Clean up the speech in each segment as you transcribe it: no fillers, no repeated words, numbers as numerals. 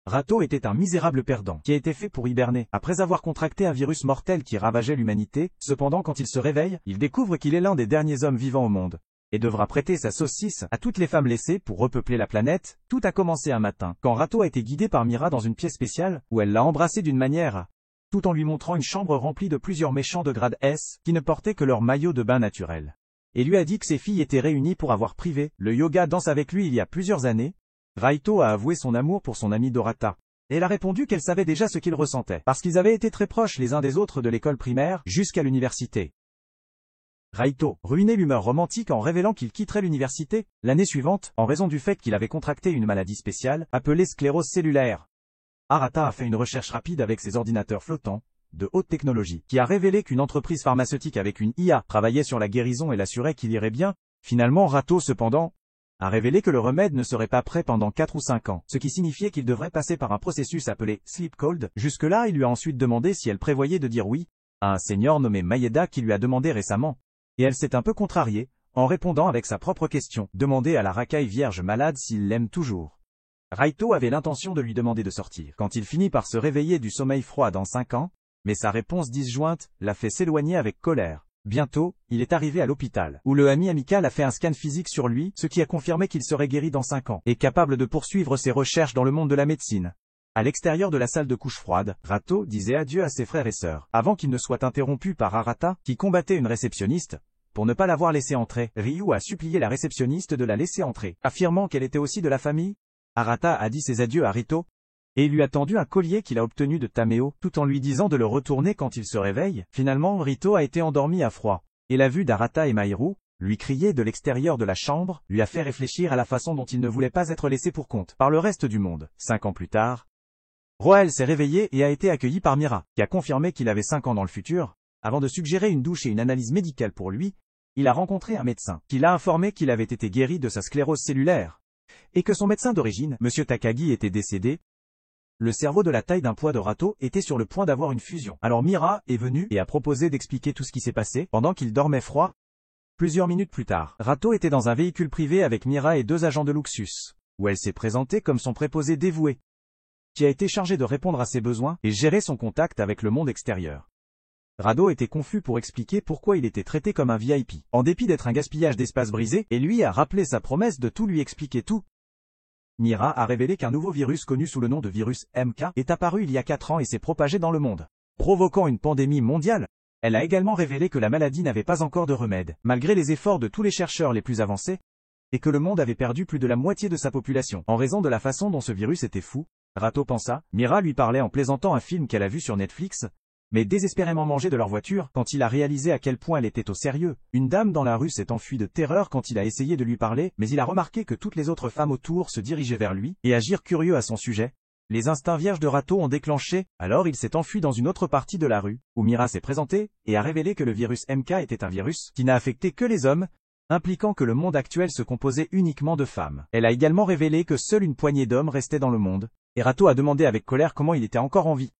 Rato était un misérable perdant, qui a été fait pour hiberner. Après avoir contracté un virus mortel qui ravageait l'humanité, cependant quand il se réveille, il découvre qu'il est l'un des derniers hommes vivants au monde, et devra prêter sa saucisse à toutes les femmes laissées pour repeupler la planète. Tout a commencé un matin, quand Rato a été guidé par Mira dans une pièce spéciale, où elle l'a embrassé d'une manière tout en lui montrant une chambre remplie de plusieurs méchants de grade S, qui ne portaient que leur maillot de bain naturel. Et lui a dit que ses filles étaient réunies pour avoir privé le yoga danse avec lui il y a plusieurs années. Raito a avoué son amour pour son amie Dorata. Elle a répondu qu'elle savait déjà ce qu'il ressentait, parce qu'ils avaient été très proches les uns des autres de l'école primaire jusqu'à l'université. Raito ruinait l'humeur romantique en révélant qu'il quitterait l'université l'année suivante, en raison du fait qu'il avait contracté une maladie spéciale, appelée sclérose cellulaire. Arata a fait une recherche rapide avec ses ordinateurs flottants, de haute technologie, qui a révélé qu'une entreprise pharmaceutique avec une IA travaillait sur la guérison et l'assurait qu'il irait bien. Finalement Rato cependant a révélé que le remède ne serait pas prêt pendant 4 ou 5 ans, ce qui signifiait qu'il devrait passer par un processus appelé sleep cold. Jusque-là, il lui a ensuite demandé si elle prévoyait de dire oui à un senior nommé Maeda qui lui a demandé récemment. Et elle s'est un peu contrariée, en répondant avec sa propre question, demander à la racaille vierge malade s'il l'aime toujours. Raito avait l'intention de lui demander de sortir, quand il finit par se réveiller du sommeil froid dans 5 ans, mais sa réponse disjointe l'a fait s'éloigner avec colère. Bientôt, il est arrivé à l'hôpital, où le ami amical a fait un scan physique sur lui, ce qui a confirmé qu'il serait guéri dans 5 ans, et capable de poursuivre ses recherches dans le monde de la médecine. À l'extérieur de la salle de couche froide, Rato disait adieu à ses frères et sœurs, avant qu'il ne soit interrompu par Arata, qui combattait une réceptionniste. Pour ne pas l'avoir laissé entrer, Ryu a supplié la réceptionniste de la laisser entrer, affirmant qu'elle était aussi de la famille. Arata a dit ses adieux à Rito, et il lui a tendu un collier qu'il a obtenu de Tameo, tout en lui disant de le retourner quand il se réveille. Finalement, Rito a été endormi à froid, et la vue d'Arata et Mahiru, lui crier de l'extérieur de la chambre, lui a fait réfléchir à la façon dont il ne voulait pas être laissé pour compte par le reste du monde. 5 ans plus tard, Roel s'est réveillé et a été accueilli par Mira, qui a confirmé qu'il avait 5 ans dans le futur. Avant de suggérer une douche et une analyse médicale pour lui, il a rencontré un médecin, qui l'a informé qu'il avait été guéri de sa sclérose cellulaire, et que son médecin d'origine, M. Takagi, était décédé. Le cerveau de la taille d'un poids de Rato était sur le point d'avoir une fusion. Alors Mira est venue et a proposé d'expliquer tout ce qui s'est passé pendant qu'il dormait froid. Plusieurs minutes plus tard, Rato était dans un véhicule privé avec Mira et 2 agents de Luxus, où elle s'est présentée comme son préposé dévoué, qui a été chargé de répondre à ses besoins et gérer son contact avec le monde extérieur. Rato était confus pour expliquer pourquoi il était traité comme un VIP, en dépit d'être un gaspillage d'espace brisé, et lui a rappelé sa promesse de tout lui expliquer tout. Mira a révélé qu'un nouveau virus connu sous le nom de virus MK est apparu il y a 4 ans et s'est propagé dans le monde, provoquant une pandémie mondiale. Elle a également révélé que la maladie n'avait pas encore de remède, malgré les efforts de tous les chercheurs les plus avancés, et que le monde avait perdu plus de la moitié de sa population, en raison de la façon dont ce virus était fou. Rato pensa, Mira lui parlait en plaisantant un film qu'elle a vu sur Netflix, mais désespérément mangé de leur voiture, quand il a réalisé à quel point elle était au sérieux. Une dame dans la rue s'est enfuie de terreur quand il a essayé de lui parler, mais il a remarqué que toutes les autres femmes autour se dirigeaient vers lui, et agirent curieux à son sujet. Les instincts vierges de Rato ont déclenché, alors il s'est enfui dans une autre partie de la rue, où Mira s'est présentée, et a révélé que le virus MK était un virus qui n'a affecté que les hommes, impliquant que le monde actuel se composait uniquement de femmes. Elle a également révélé que seule une poignée d'hommes restait dans le monde, et Rato a demandé avec colère comment il était encore en vie.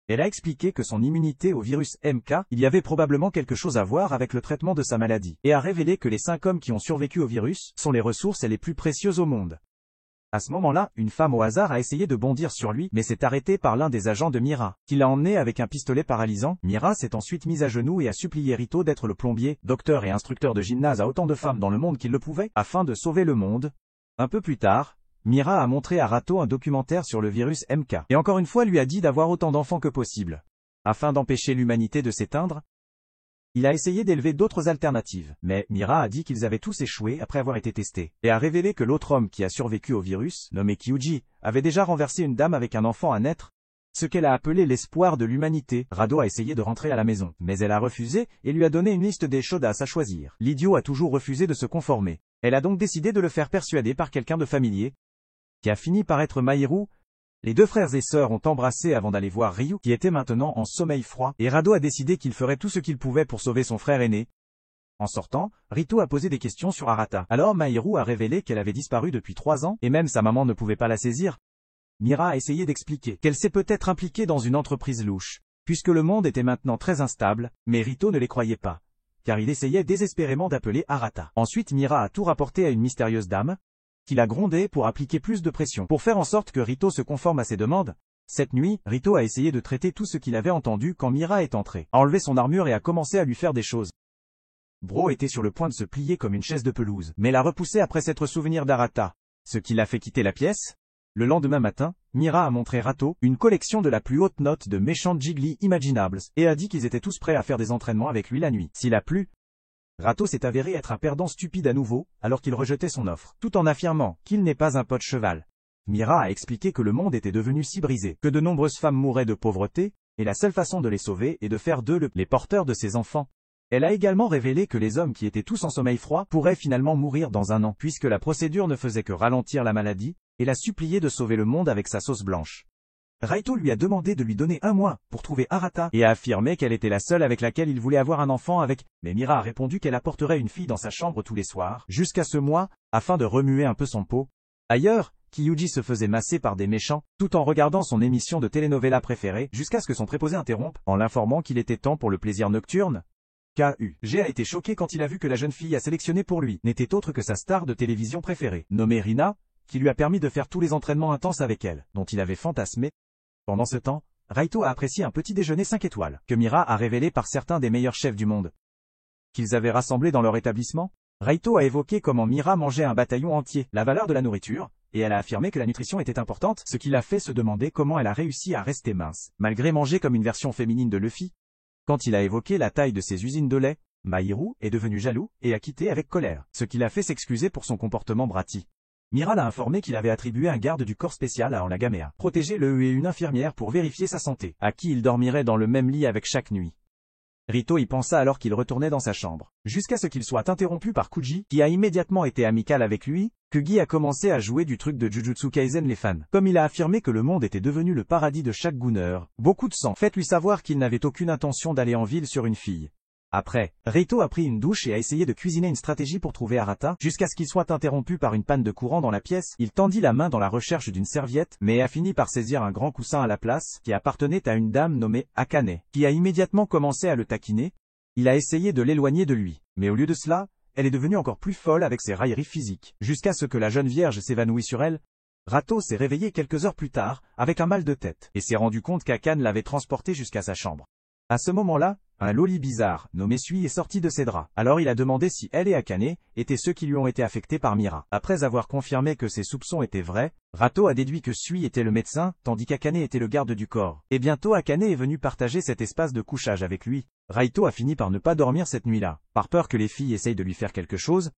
Elle a expliqué que son immunité au virus MK, il y avait probablement quelque chose à voir avec le traitement de sa maladie, et a révélé que les 5 hommes qui ont survécu au virus sont les ressources les plus précieuses au monde. À ce moment-là, une femme au hasard a essayé de bondir sur lui, mais s'est arrêtée par l'un des agents de Mira, qui l'a emmené avec un pistolet paralysant. Mira s'est ensuite mise à genoux et a supplié Rito d'être le plombier, docteur et instructeur de gymnase à autant de femmes dans le monde qu'il le pouvait, afin de sauver le monde. Un peu plus tard, Mira a montré à Rato un documentaire sur le virus MK, et encore une fois lui a dit d'avoir autant d'enfants que possible, afin d'empêcher l'humanité de s'éteindre. Il a essayé d'élever d'autres alternatives, mais Mira a dit qu'ils avaient tous échoué après avoir été testés, et a révélé que l'autre homme qui a survécu au virus, nommé Kyuji, avait déjà renversé une dame avec un enfant à naître, ce qu'elle a appelé l'espoir de l'humanité. Rato a essayé de rentrer à la maison, mais elle a refusé, et lui a donné une liste des chaudas à choisir. L'idiot a toujours refusé de se conformer. Elle a donc décidé de le faire persuader par quelqu'un de familier, qui a fini par être Mahiru. Les 2 frères et sœurs ont embrassé avant d'aller voir Ryu, qui était maintenant en sommeil froid, et Rato a décidé qu'il ferait tout ce qu'il pouvait pour sauver son frère aîné. En sortant, Rito a posé des questions sur Arata. Alors Mahiru a révélé qu'elle avait disparu depuis 3 ans, et même sa maman ne pouvait pas la saisir. Mira a essayé d'expliquer qu'elle s'est peut-être impliquée dans une entreprise louche, puisque le monde était maintenant très instable, mais Rito ne les croyait pas, car il essayait désespérément d'appeler Arata. Ensuite Mira a tout rapporté à une mystérieuse dame, qu'il a grondé pour appliquer plus de pression. Pour faire en sorte que Rito se conforme à ses demandes, cette nuit, Rito a essayé de traiter tout ce qu'il avait entendu quand Mira est entrée, a enlevé son armure et a commencé à lui faire des choses. Bro était sur le point de se plier comme une chaise de pelouse, mais l'a repoussé après s'être souvenu d'Arata, ce qui l'a fait quitter la pièce. Le lendemain matin, Mira a montré Rato une collection de la plus haute note de méchants Jiggly imaginables, et a dit qu'ils étaient tous prêts à faire des entraînements avec lui la nuit. S'il a plu, Rato s'est avéré être un perdant stupide à nouveau, alors qu'il rejetait son offre, tout en affirmant qu'il n'est pas un pote cheval. Mira a expliqué que le monde était devenu si brisé, que de nombreuses femmes mouraient de pauvreté, et la seule façon de les sauver est de faire d'eux les porteurs de ses enfants. Elle a également révélé que les hommes qui étaient tous en sommeil froid pourraient finalement mourir dans un an, puisque la procédure ne faisait que ralentir la maladie, et l'a supplié de sauver le monde avec sa sauce blanche. Raito lui a demandé de lui donner 1 mois pour trouver Arata, et a affirmé qu'elle était la seule avec laquelle il voulait avoir un enfant avec, mais Mira a répondu qu'elle apporterait une fille dans sa chambre tous les soirs, jusqu'à ce mois, afin de remuer un peu son pot. Ailleurs, Kyuji se faisait masser par des méchants, tout en regardant son émission de telenovela préférée, jusqu'à ce que son préposé interrompe, en l'informant qu'il était temps pour le plaisir nocturne. KUG a été choqué quand il a vu que la jeune fille a sélectionné pour lui n'était autre que sa star de télévision préférée, nommée Rina, qui lui a permis de faire tous les entraînements intenses avec elle, dont il avait fantasmé. Pendant ce temps, Raito a apprécié un petit déjeuner 5 étoiles, que Mira a révélé par certains des meilleurs chefs du monde, qu'ils avaient rassemblés dans leur établissement. Raito a évoqué comment Mira mangeait un bataillon entier, la valeur de la nourriture, et elle a affirmé que la nutrition était importante, ce qui l'a fait se demander comment elle a réussi à rester mince, malgré manger comme une version féminine de Luffy. Quand il a évoqué la taille de ses usines de lait, Mahiru est devenu jaloux et a quitté avec colère, ce qui l'a fait s'excuser pour son comportement bratti. Mira l'a informé qu'il avait attribué un garde du corps spécial à Onagamea, protéger le et une infirmière pour vérifier sa santé, à qui il dormirait dans le même lit avec chaque nuit. Rito y pensa alors qu'il retournait dans sa chambre, jusqu'à ce qu'il soit interrompu par Kuji, qui a immédiatement été amical avec lui. Kugi a commencé à jouer du truc de Jujutsu Kaisen les fans. Comme il a affirmé que le monde était devenu le paradis de chaque gooner, beaucoup de sang. Faites-lui savoir qu'il n'avait aucune intention d'aller en ville sur une fille. Après, Rito a pris une douche et a essayé de cuisiner une stratégie pour trouver Arata, jusqu'à ce qu'il soit interrompu par une panne de courant dans la pièce. Il tendit la main dans la recherche d'une serviette, mais a fini par saisir un grand coussin à la place, qui appartenait à une dame nommée Akane, qui a immédiatement commencé à le taquiner. Il a essayé de l'éloigner de lui, mais au lieu de cela, elle est devenue encore plus folle avec ses railleries physiques, jusqu'à ce que la jeune vierge s'évanouit sur elle. Rato s'est réveillé quelques heures plus tard, avec un mal de tête, et s'est rendu compte qu'Akane l'avait transporté jusqu'à sa chambre. À ce moment-là, un loli bizarre, nommé Sui, est sorti de ses draps. Alors il a demandé si elle et Akane étaient ceux qui lui ont été affectés par Mira. Après avoir confirmé que ses soupçons étaient vrais, Rato a déduit que Sui était le médecin, tandis qu'Akane était le garde du corps. Et bientôt Akane est venu partager cet espace de couchage avec lui. Raito a fini par ne pas dormir cette nuit-là, par peur que les filles essayent de lui faire quelque chose.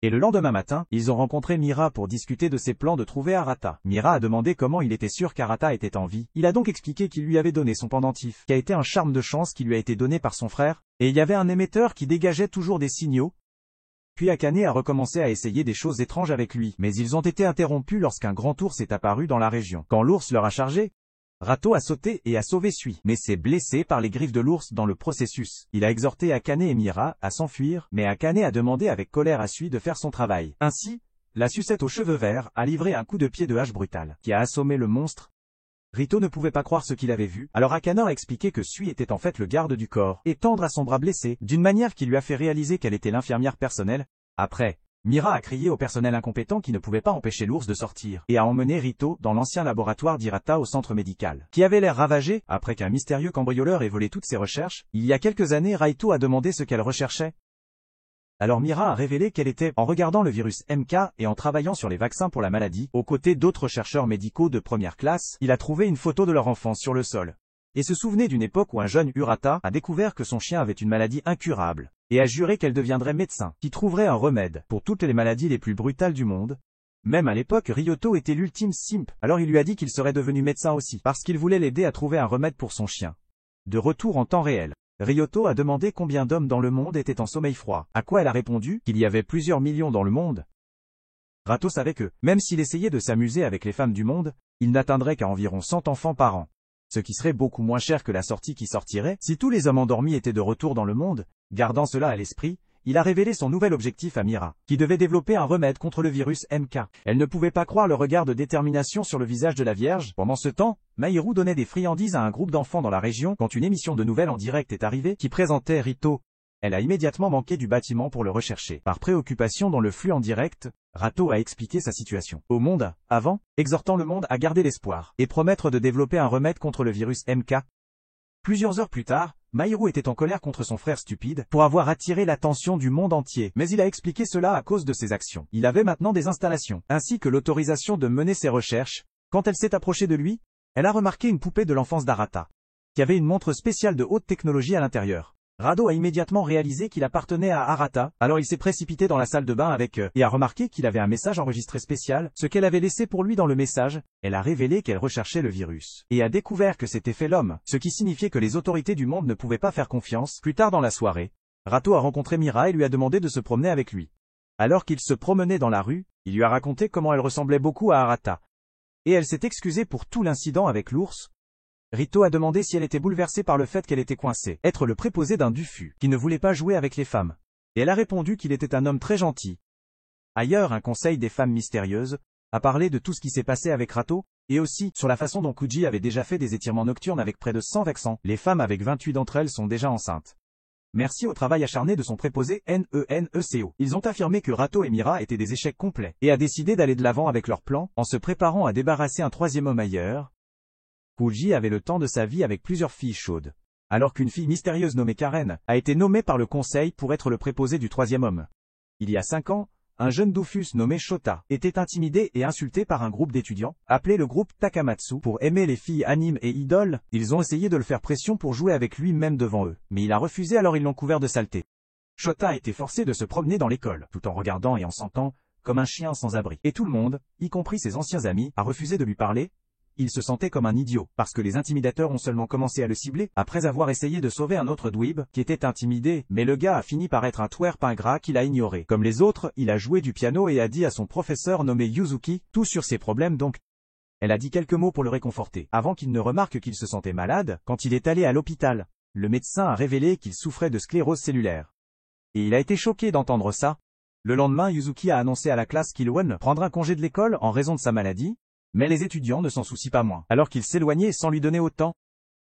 Et le lendemain matin, ils ont rencontré Mira pour discuter de ses plans de trouver Arata. Mira a demandé comment il était sûr qu'Arata était en vie. Il a donc expliqué qu'il lui avait donné son pendentif, qui a été un charme de chance qui lui a été donné par son frère, et il y avait un émetteur qui dégageait toujours des signaux. Puis Akane a recommencé à essayer des choses étranges avec lui, mais ils ont été interrompus lorsqu'un grand ours est apparu dans la région. Quand l'ours leur a chargé, Rato a sauté et a sauvé Sui, mais s'est blessé par les griffes de l'ours dans le processus. Il a exhorté Akane et Mira à s'enfuir, mais Akane a demandé avec colère à Sui de faire son travail. Ainsi, la sucette aux cheveux verts a livré un coup de pied de hache brutal, qui a assommé le monstre. Rito ne pouvait pas croire ce qu'il avait vu, alors Akane a expliqué que Sui était en fait le garde du corps, et tendre à son bras blessé, d'une manière qui lui a fait réaliser qu'elle était l'infirmière personnelle. Après, Mira a crié au personnel incompétent qui ne pouvait pas empêcher l'ours de sortir, et a emmené Rito dans l'ancien laboratoire d'Irata au centre médical, qui avait l'air ravagé, après qu'un mystérieux cambrioleur ait volé toutes ses recherches. Il y a quelques années, Raito a demandé ce qu'elle recherchait. Alors Mira a révélé qu'elle était, en regardant le virus MK et en travaillant sur les vaccins pour la maladie, aux côtés d'autres chercheurs médicaux de première classe, il a trouvé une photo de leur enfance sur le sol. Et se souvenait d'une époque où un jeune Urata a découvert que son chien avait une maladie incurable, et a juré qu'elle deviendrait médecin, qui trouverait un remède pour toutes les maladies les plus brutales du monde. Même à l'époque, Ryoto était l'ultime simp, alors il lui a dit qu'il serait devenu médecin aussi, parce qu'il voulait l'aider à trouver un remède pour son chien. De retour en temps réel, Ryoto a demandé combien d'hommes dans le monde étaient en sommeil froid, à quoi elle a répondu qu'il y avait plusieurs millions dans le monde. Rato savait que, même s'il essayait de s'amuser avec les femmes du monde, il n'atteindrait qu'à environ 100 enfants par an. Ce qui serait beaucoup moins cher que la sortie qui sortirait si tous les hommes endormis étaient de retour dans le monde. Gardant cela à l'esprit, il a révélé son nouvel objectif à Mira, qui devait développer un remède contre le virus MK. Elle ne pouvait pas croire le regard de détermination sur le visage de la Vierge. Pendant ce temps, Mahiru donnait des friandises à un groupe d'enfants dans la région quand une émission de nouvelles en direct est arrivée qui présentait Rito. Elle a immédiatement manqué du bâtiment pour le rechercher. Par préoccupation dans le flux en direct, Rato a expliqué sa situation au monde, avant, exhortant le monde à garder l'espoir, et promettre de développer un remède contre le virus MK. Plusieurs heures plus tard, Mahiru était en colère contre son frère stupide pour avoir attiré l'attention du monde entier, mais il a expliqué cela à cause de ses actions. Il avait maintenant des installations, ainsi que l'autorisation de mener ses recherches. Quand elle s'est approchée de lui, elle a remarqué une poupée de l'enfance d'Arata, qui avait une montre spéciale de haute technologie à l'intérieur. Rado a immédiatement réalisé qu'il appartenait à Arata, alors il s'est précipité dans la salle de bain avec eux, et a remarqué qu'il avait un message enregistré spécial, ce qu'elle avait laissé pour lui dans le message. Elle a révélé qu'elle recherchait le virus, et a découvert que c'était fait l'homme, ce qui signifiait que les autorités du monde ne pouvaient pas faire confiance. Plus tard dans la soirée, Rato a rencontré Mira et lui a demandé de se promener avec lui. Alors qu'il se promenait dans la rue, il lui a raconté comment elle ressemblait beaucoup à Arata. Et elle s'est excusée pour tout l'incident avec l'ours. Rito a demandé si elle était bouleversée par le fait qu'elle était coincée, être le préposé d'un Dufus, qui ne voulait pas jouer avec les femmes. Et elle a répondu qu'il était un homme très gentil. Ailleurs, un conseil des femmes mystérieuses a parlé de tout ce qui s'est passé avec Rato, et aussi sur la façon dont Kuji avait déjà fait des étirements nocturnes avec près de 100 vaccins. Les femmes avec 28 d'entre elles sont déjà enceintes. Merci au travail acharné de son préposé NENECO. Ils ont affirmé que Rato et Mira étaient des échecs complets, et a décidé d'aller de l'avant avec leur plan, en se préparant à débarrasser un troisième homme ailleurs. Kuji avait le temps de sa vie avec plusieurs filles chaudes, alors qu'une fille mystérieuse nommée Karen a été nommée par le conseil pour être le préposé du troisième homme. Il y a 5 ans, un jeune Dofus nommé Shota était intimidé et insulté par un groupe d'étudiants, appelé le groupe Takamatsu. Pour aimer les filles animes et idoles, ils ont essayé de le faire pression pour jouer avec lui même devant eux, mais il a refusé, alors ils l'ont couvert de saleté. Shota a été forcé de se promener dans l'école, tout en regardant et en sentant comme un chien sans abri. Et tout le monde, y compris ses anciens amis, a refusé de lui parler. Il se sentait comme un idiot, parce que les intimidateurs ont seulement commencé à le cibler, après avoir essayé de sauver un autre dweeb, qui était intimidé, mais le gars a fini par être un twerp ingrat qu'il a ignoré. Comme les autres, il a joué du piano et a dit à son professeur nommé Yuzuki, tout sur ses problèmes donc. Elle a dit quelques mots pour le réconforter, avant qu'il ne remarque qu'il se sentait malade, quand il est allé à l'hôpital. Le médecin a révélé qu'il souffrait de sclérose cellulaire. Et il a été choqué d'entendre ça. Le lendemain, Yuzuki a annoncé à la classe qu'il prendra un congé de l'école en raison de sa maladie. Mais les étudiants ne s'en soucient pas moins, alors qu'il s'éloignait sans lui donner autant.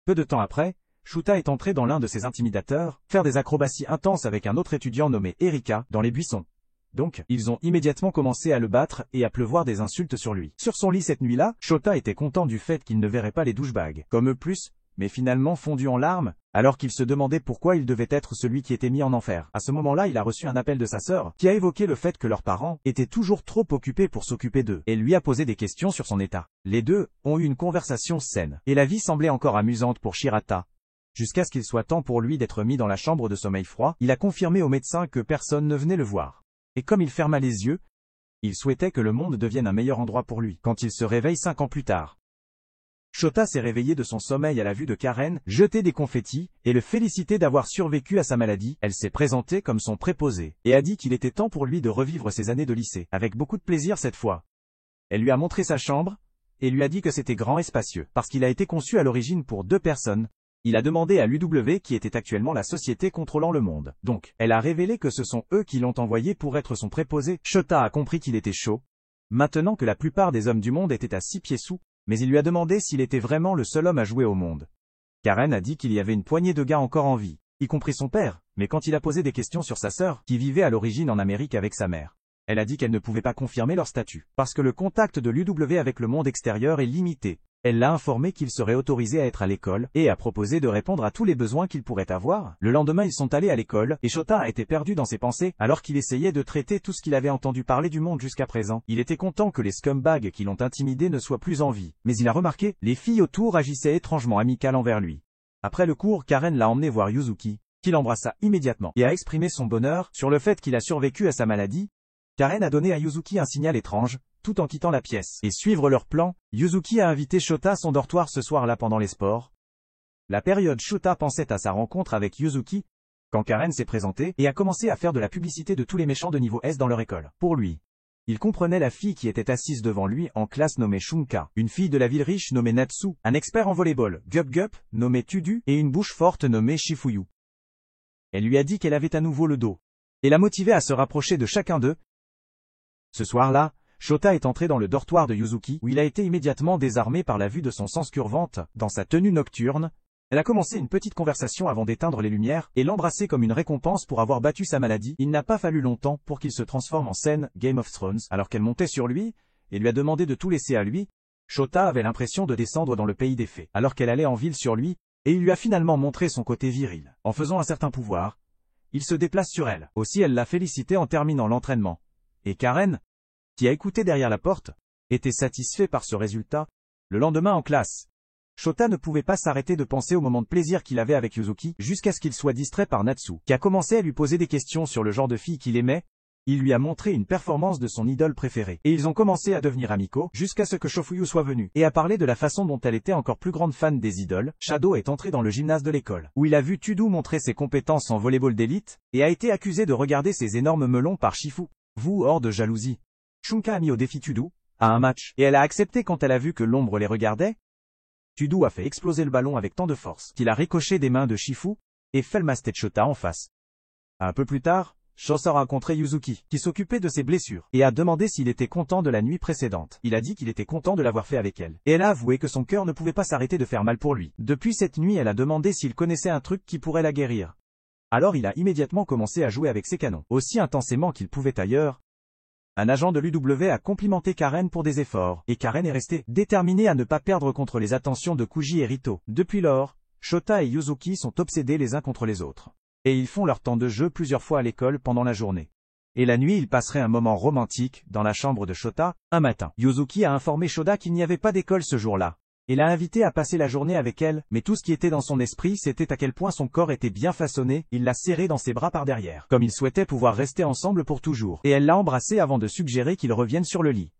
Peu de temps après, Shuta est entré dans l'un de ses intimidateurs, faire des acrobaties intenses avec un autre étudiant nommé Erika, dans les buissons. Donc, ils ont immédiatement commencé à le battre et à pleuvoir des insultes sur lui. Sur son lit cette nuit-là, Shota était content du fait qu'il ne verrait pas les douchebags, comme eux plus, mais finalement fondu en larmes, alors qu'il se demandait pourquoi il devait être celui qui était mis en enfer. À ce moment-là, il a reçu un appel de sa sœur, qui a évoqué le fait que leurs parents étaient toujours trop occupés pour s'occuper d'eux, et lui a posé des questions sur son état. Les deux ont eu une conversation saine, et la vie semblait encore amusante pour Shirata. Jusqu'à ce qu'il soit temps pour lui d'être mis dans la chambre de sommeil froid, il a confirmé au médecin que personne ne venait le voir. Et comme il ferma les yeux, il souhaitait que le monde devienne un meilleur endroit pour lui, quand il se réveille 5 ans plus tard. Shota s'est réveillé de son sommeil à la vue de Karen, jeter des confettis, et le féliciter d'avoir survécu à sa maladie. Elle s'est présentée comme son préposé, et a dit qu'il était temps pour lui de revivre ses années de lycée, avec beaucoup de plaisir cette fois. Elle lui a montré sa chambre, et lui a dit que c'était grand et spacieux, parce qu'il a été conçu à l'origine pour 2 personnes. Il a demandé à l'UW qui était actuellement la société contrôlant le monde. Donc, elle a révélé que ce sont eux qui l'ont envoyé pour être son préposé. Shota a compris qu'il était chaud. Maintenant que la plupart des hommes du monde étaient à 6 pieds sous, mais il lui a demandé s'il était vraiment le seul homme à jouer au monde. Karen a dit qu'il y avait une poignée de gars encore en vie, y compris son père, mais quand il a posé des questions sur sa sœur, qui vivait à l'origine en Amérique avec sa mère, elle a dit qu'elle ne pouvait pas confirmer leur statut, parce que le contact de l'UW avec le monde extérieur est limité. Elle l'a informé qu'il serait autorisé à être à l'école, et a proposé de répondre à tous les besoins qu'il pourrait avoir. Le lendemain ils sont allés à l'école, et Shota a été perdu dans ses pensées, alors qu'il essayait de traiter tout ce qu'il avait entendu parler du monde jusqu'à présent. Il était content que les scumbags qui l'ont intimidé ne soient plus en vie, mais il a remarqué, les filles autour agissaient étrangement amicales envers lui. Après le cours, Karen l'a emmené voir Yuzuki, qui l'embrassa immédiatement, et a exprimé son bonheur sur le fait qu'il a survécu à sa maladie. Karen a donné à Yuzuki un signal étrange, tout en quittant la pièce. Et suivre leur plan, Yuzuki a invité Shota à son dortoir ce soir-là pendant les sports. La période Shota pensait à sa rencontre avec Yuzuki, quand Karen s'est présentée, et a commencé à faire de la publicité de tous les méchants de niveau S dans leur école. Pour lui, il comprenait la fille qui était assise devant lui en classe nommée Shunka, une fille de la ville riche nommée Natsu, un expert en volleyball, Gup Gup, nommé Tudu, et une bouche forte nommée Shifuyu. Elle lui a dit qu'elle avait à nouveau le dos, et l'a motivé à se rapprocher de chacun d'eux. Ce soir-là, Shota est entré dans le dortoir de Yuzuki, où il a été immédiatement désarmé par la vue de son sens curvante, dans sa tenue nocturne, Elle a commencé une petite conversation avant d'éteindre les lumières, et l'embrasser comme une récompense pour avoir battu sa maladie. Il n'a pas fallu longtemps pour qu'il se transforme en scène Game of Thrones, alors qu'elle montait sur lui, et lui a demandé de tout laisser à lui. Shota avait l'impression de descendre dans le pays des fées, alors qu'elle allait en ville sur lui, et il lui a finalement montré son côté viril. En faisant un certain pouvoir, il se déplace sur elle. Aussi elle l'a félicité en terminant l'entraînement. Et Karen, qui a écouté derrière la porte, était satisfait par ce résultat. Le lendemain en classe, Shota ne pouvait pas s'arrêter de penser au moment de plaisir qu'il avait avec Yuzuki, jusqu'à ce qu'il soit distrait par Natsu, qui a commencé à lui poser des questions sur le genre de fille qu'il aimait. Il lui a montré une performance de son idole préférée, et ils ont commencé à devenir amicaux, jusqu'à ce que Shofuyu soit venu, et à parler de la façon dont elle était encore plus grande fan des idoles. Shadow est entré dans le gymnase de l'école, où il a vu Tudu montrer ses compétences en volleyball d'élite, et a été accusé de regarder ses énormes melons par Shifu. Vous hors de jalousie. Shunka a mis au défi Tudu, à un match, et elle a accepté quand elle a vu que l'ombre les regardait. Tudu a fait exploser le ballon avec tant de force, qu'il a ricoché des mains de Shifu, et fait le masté de Shota en face. Un peu plus tard, Shota a rencontré Yuzuki, qui s'occupait de ses blessures, et a demandé s'il était content de la nuit précédente. Il a dit qu'il était content de l'avoir fait avec elle, et elle a avoué que son cœur ne pouvait pas s'arrêter de faire mal pour lui. Depuis cette nuit, elle a demandé s'il connaissait un truc qui pourrait la guérir. Alors il a immédiatement commencé à jouer avec ses canons, aussi intensément qu'il pouvait ailleurs. Un agent de l'UW a complimenté Karen pour des efforts, et Karen est restée déterminée à ne pas perdre contre les attentions de Kuji et Rito. Depuis lors, Shota et Yuzuki sont obsédés les uns contre les autres. Et ils font leur temps de jeu plusieurs fois à l'école pendant la journée. Et la nuit, ils passeraient un moment romantique, dans la chambre de Shota. Un matin, Yuzuki a informé Shota qu'il n'y avait pas d'école ce jour-là. Il l'a invité à passer la journée avec elle, mais tout ce qui était dans son esprit, c'était à quel point son corps était bien façonné. Il l'a serré dans ses bras par derrière, comme il souhaitait pouvoir rester ensemble pour toujours. Et elle l'a embrassé avant de suggérer qu'ils reviennent sur le lit.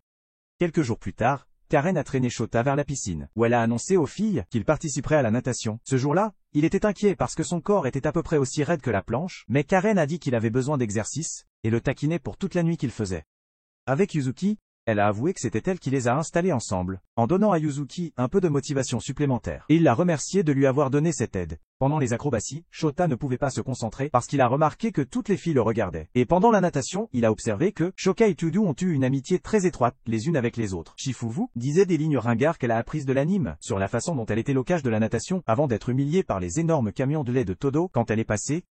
Quelques jours plus tard, Karen a traîné Shota vers la piscine, où elle a annoncé aux filles qu'il participerait à la natation. Ce jour-là, il était inquiet parce que son corps était à peu près aussi raide que la planche, mais Karen a dit qu'il avait besoin d'exercice, et le taquinait pour toute la nuit qu'il faisait. Avec Yuzuki, elle a avoué que c'était elle qui les a installés ensemble, en donnant à Yuzuki un peu de motivation supplémentaire. Et il l'a remercié de lui avoir donné cette aide. Pendant les acrobaties, Shota ne pouvait pas se concentrer parce qu'il a remarqué que toutes les filles le regardaient. Et pendant la natation, il a observé que Shoka et Tudu ont eu une amitié très étroite, les unes avec les autres. Shifuvu disait des lignes ringards qu'elle a apprises de l'anime, sur la façon dont elle était l'ocage de la natation, avant d'être humiliée par les énormes camions de lait de Todo quand elle est passée.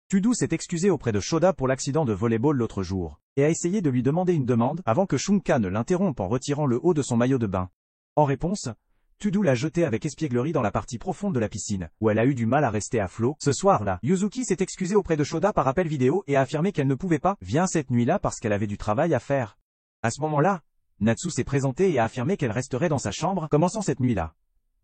Tudu s'est excusé auprès de Shoda pour l'accident de volleyball l'autre jour, et a essayé de lui demander une demande avant que Shunka ne l'interrompe en retirant le haut de son maillot de bain. En réponse, Tudu l'a jeté avec espièglerie dans la partie profonde de la piscine, où elle a eu du mal à rester à flot. Ce soir-là, Yuzuki s'est excusé auprès de Shoda par appel vidéo et a affirmé qu'elle ne pouvait pas venir cette nuit-là parce qu'elle avait du travail à faire. À ce moment-là, Natsu s'est présentée et a affirmé qu'elle resterait dans sa chambre, commençant cette nuit-là.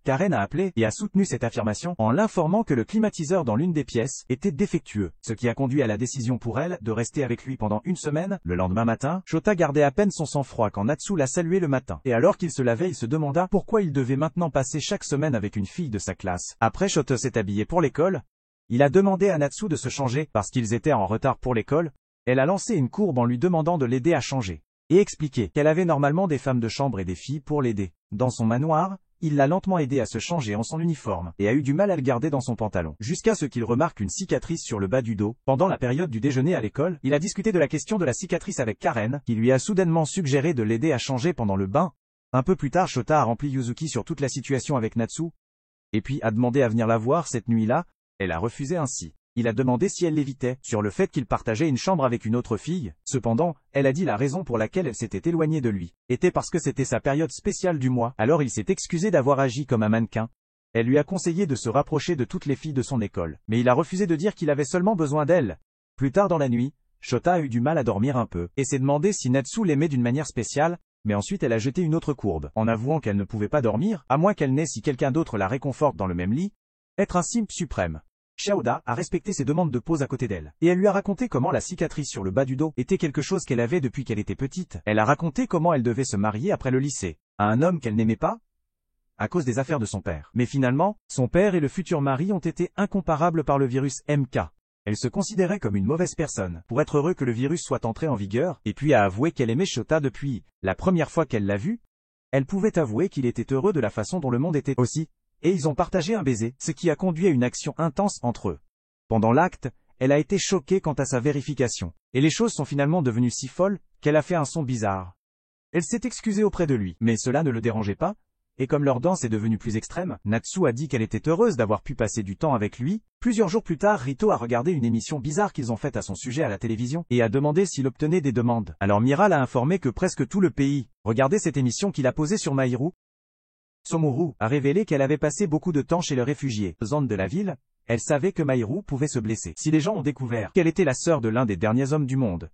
Karen a appelé et a soutenu cette affirmation en l'informant que le climatiseur dans l'une des pièces était défectueux, ce qui a conduit à la décision pour elle de rester avec lui pendant une semaine. Le lendemain matin, Shota gardait à peine son sang-froid quand Natsu l'a salué le matin. Et alors qu'il se lavait, il se demanda pourquoi il devait maintenant passer chaque semaine avec une fille de sa classe. Après, Shota s'est habillé pour l'école. Il a demandé à Natsu de se changer parce qu'ils étaient en retard pour l'école. Elle a lancé une courbe en lui demandant de l'aider à changer et expliqué qu'elle avait normalement des femmes de chambre et des filles pour l'aider. Dans son manoir, il l'a lentement aidé à se changer en son uniforme, et a eu du mal à le garder dans son pantalon, jusqu'à ce qu'il remarque une cicatrice sur le bas du dos. Pendant la période du déjeuner à l'école, il a discuté de la question de la cicatrice avec Karen, qui lui a soudainement suggéré de l'aider à changer pendant le bain. Un peu plus tard, Shota a rempli Yuzuki sur toute la situation avec Natsu, et puis a demandé à venir la voir cette nuit-là. Elle a refusé ainsi. Il a demandé si elle l'évitait, sur le fait qu'il partageait une chambre avec une autre fille. Cependant, elle a dit la raison pour laquelle elle s'était éloignée de lui était parce que c'était sa période spéciale du mois, alors il s'est excusé d'avoir agi comme un mannequin. Elle lui a conseillé de se rapprocher de toutes les filles de son école, mais il a refusé de dire qu'il avait seulement besoin d'elle. Plus tard dans la nuit, Shota a eu du mal à dormir un peu, et s'est demandé si Natsu l'aimait d'une manière spéciale, mais ensuite elle a jeté une autre courbe, en avouant qu'elle ne pouvait pas dormir, à moins qu'elle n'ait si quelqu'un d'autre la réconforte dans le même lit. Être un simp suprême. Shaoda a respecté ses demandes de pause à côté d'elle, et elle lui a raconté comment la cicatrice sur le bas du dos était quelque chose qu'elle avait depuis qu'elle était petite. Elle a raconté comment elle devait se marier après le lycée, à un homme qu'elle n'aimait pas, à cause des affaires de son père. Mais finalement, son père et le futur mari ont été incomparables par le virus MK. Elle se considérait comme une mauvaise personne, pour être heureux que le virus soit entré en vigueur, et puis a avoué qu'elle aimait Shota depuis la première fois qu'elle l'a vu. Elle pouvait avouer qu'il était heureux de la façon dont le monde était aussi. Et ils ont partagé un baiser, ce qui a conduit à une action intense entre eux. Pendant l'acte, elle a été choquée quant à sa vérification, et les choses sont finalement devenues si folles, qu'elle a fait un son bizarre. Elle s'est excusée auprès de lui, mais cela ne le dérangeait pas, Et comme leur danse est devenue plus extrême, Natsu a dit qu'elle était heureuse d'avoir pu passer du temps avec lui. Plusieurs jours plus tard, Rito a regardé une émission bizarre qu'ils ont faite à son sujet à la télévision, et a demandé s'il obtenait des demandes. Alors Mira l'a informé que presque tout le pays regardait cette émission qu'il a posée sur Mahiru. Somuru a révélé qu'elle avait passé beaucoup de temps chez les réfugiés. Zone de la ville, elle savait que Mahiru pouvait se blesser si les gens ont découvert qu'elle était la sœur de l'un des derniers hommes du monde.